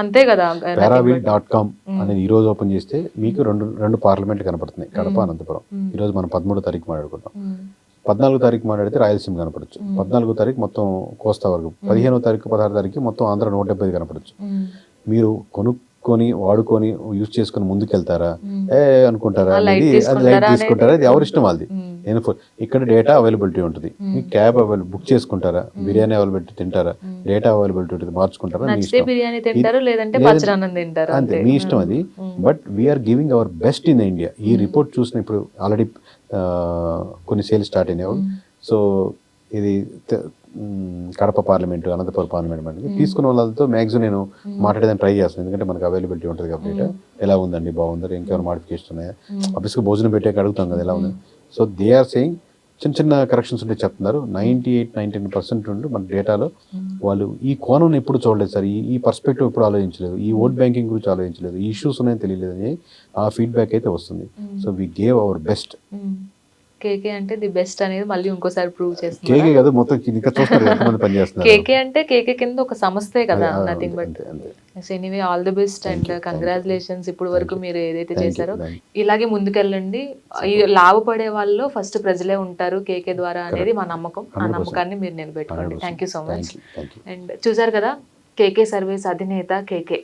అంతే కదా. Paravill.com అనేది ఈ రోజు ఓపెన్ చేస్తే మీకు రెండు పార్లమెంట్ కనపడుతున్నాయి, కడప, అనంతపురం. ఈ రోజు మనం 13వ తారీఖు మాట్లాడుకుంటాం. 14వ తారీఖు మాట్లాడితే రాయలసీమ కనపడచ్చు, 14వ తారీఖు మొత్తం కోస్తా వర్గం, 15వ తారీఖు 16వ తారీఖు మొత్తం ఆంధ్ర 175 కనపడచ్చు. మీరు కొనుక్కొని వాడుకొని యూజ్ చేసుకుని ముందుకెళ్తారా అనుకుంటారా అనేది, అది లైట్ తీసుకుంటారా, అది ఎవరి ఇష్టం వాళ్ళది. నేను ఇక్కడ డేటా అవైలబిలిటీ ఉంటుంది, మీకు క్యాబ్ బుక్ చేసుకుంటారా, బిర్యానీ అవైలబిలిటీ తింటారా, డేటా అవైలబిలిటీ ఉంటుంది, మార్చుకుంటారా, అంతే మీ ఇష్టం అది. But we're giving our best in India. ఈ రిపోర్ట్ చూసిన ఇప్పుడు ఆల్రెడీ కొన్ని సేల్స్ స్టార్ట్ అయినాయి. సో ఇది కడప పార్లమెంటు, అనంతపురం పార్లమెంట్ తీసుకున్న వాళ్ళతో మ్యాక్సిమం నేను మాట్లాడేదాన్ని ట్రై చేస్తాను, ఎందుకంటే మనకు అవైలబిలిటీ ఉంటుంది కాబట్టి. ఎలా ఉందండి, బాగుందా, ఇంకేమైనా మాడిఫికేషన్ ఉన్నాయా, ఆఫీస్కి భోజనం పెట్టాక అడుగుతాం కదా ఎలా ఉంది. సో దే ఆర్ సేయింగ్ చిన్న కరెక్షన్స్ ఉంటే చెప్తున్నారు. 98-99% ఉండి మన డేటాలో వాళ్ళు ఈ కోణం ఎప్పుడు చూడలేదు సార్, ఈ పర్స్పెక్టివ్ ఎప్పుడు ఆలోచించలేదు, ఈ ఓట్ బ్యాంకింగ్ గురించి ఆలోచించలేదు, ఈ ఇష్యూస్ ఉన్నాయని తెలియలేదు అని ఆ ఫీడ్బ్యాక్ అయితే వస్తుంది. So we gave our best. KK అంటే ది బెస్ట్ అనేది మళ్ళీ ఇంకోసారి ప్రూవ్ చేస్తుంది. కేకే కదా మొత్తం ఇంకా చూస్తారు ఎంతమంది పని చేస్తున్నారు. కేకే అంటే కేకే కింద ఒక సంస్థే కదా, nothing but. Anyway all the best and congratulations. ఇప్పుడు వరకు మీరు ఏదైతే చేశారో ఇలాగే ముందుకెళ్ళండి. లాభపడే వాళ్ళు ఫస్ట్ ప్రజలే ఉంటారు కేకే ద్వారా అనేది మా నమ్మకం. ఆ నమ్మకాన్ని మీరు నిలబెట్టుకోండి. Thank you so much. And చూసారు కదా, కేకే సర్వీస్ అధినేత కేకే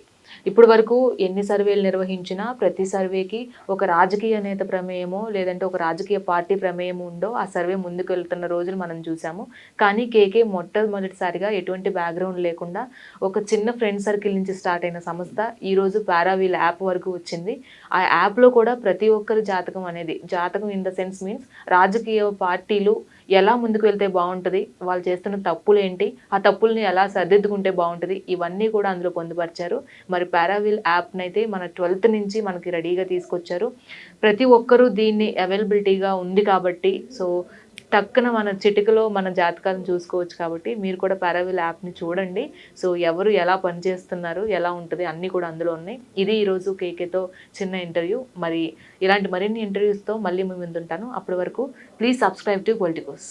ఇప్పుడు వరకు ఎన్ని సర్వేలు నిర్వహించినా ప్రతి సర్వేకి ఒక రాజకీయ నేత ప్రమేయమో లేదంటే ఒక రాజకీయ పార్టీ ప్రమేయం ఉందో ఆ సర్వే ముందుకు వెళ్తున్న రోజులు మనం చూసాము. కానీ కేకే మొట్టమొదటిసారిగా ఎటువంటి బ్యాక్గ్రౌండ్ లేకుండా ఒక చిన్న ఫ్రెండ్ సర్కిల్ నుంచి స్టార్ట్ అయిన సంస్థ ఈరోజు పారావిల్ యాప్ వరకు వచ్చింది. ఆ యాప్లో కూడా ప్రతి ఒక్కరి జాతకం అనేది, జాతకం ఇన్ ద సెన్స్ మీన్స్ రాజకీయ పార్టీలు ఎలా ముందుకు వెళ్తే బాగుంటుంది, వాళ్ళు చేస్తున్న తప్పులు ఏంటి, ఆ తప్పుల్ని ఎలా సరిదిద్దుకుంటే బాగుంటుంది, ఇవన్నీ కూడా అందులో పొందుపరిచారు. మరి పారావీల్ యాప్ని అయితే మన 12th నుంచి మనకి రెడీగా తీసుకొచ్చారు. ప్రతి ఒక్కరూ దీన్ని అవైలబిలిటీగా ఉంది కాబట్టి సో టక్కున మన చిటికలో మన జాతకాలను చూసుకోవచ్చు కాబట్టి మీరు కూడా పారావీల్ యాప్ని చూడండి. సో ఎవరు ఎలా పనిచేస్తున్నారు, ఎలా ఉంటుంది అన్నీ కూడా అందులో ఉన్నాయి. ఇది ఈరోజు కేకేతో చిన్న ఇంటర్వ్యూ. మరి ఇలాంటి మరిన్ని ఇంటర్వ్యూస్తో మళ్ళీ మీ ముందుంటాను. అప్పటి వరకు please subscribe to Politicos.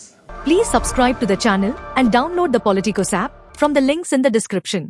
Please subscribe to the channel and download the Politicos app from the links in the description.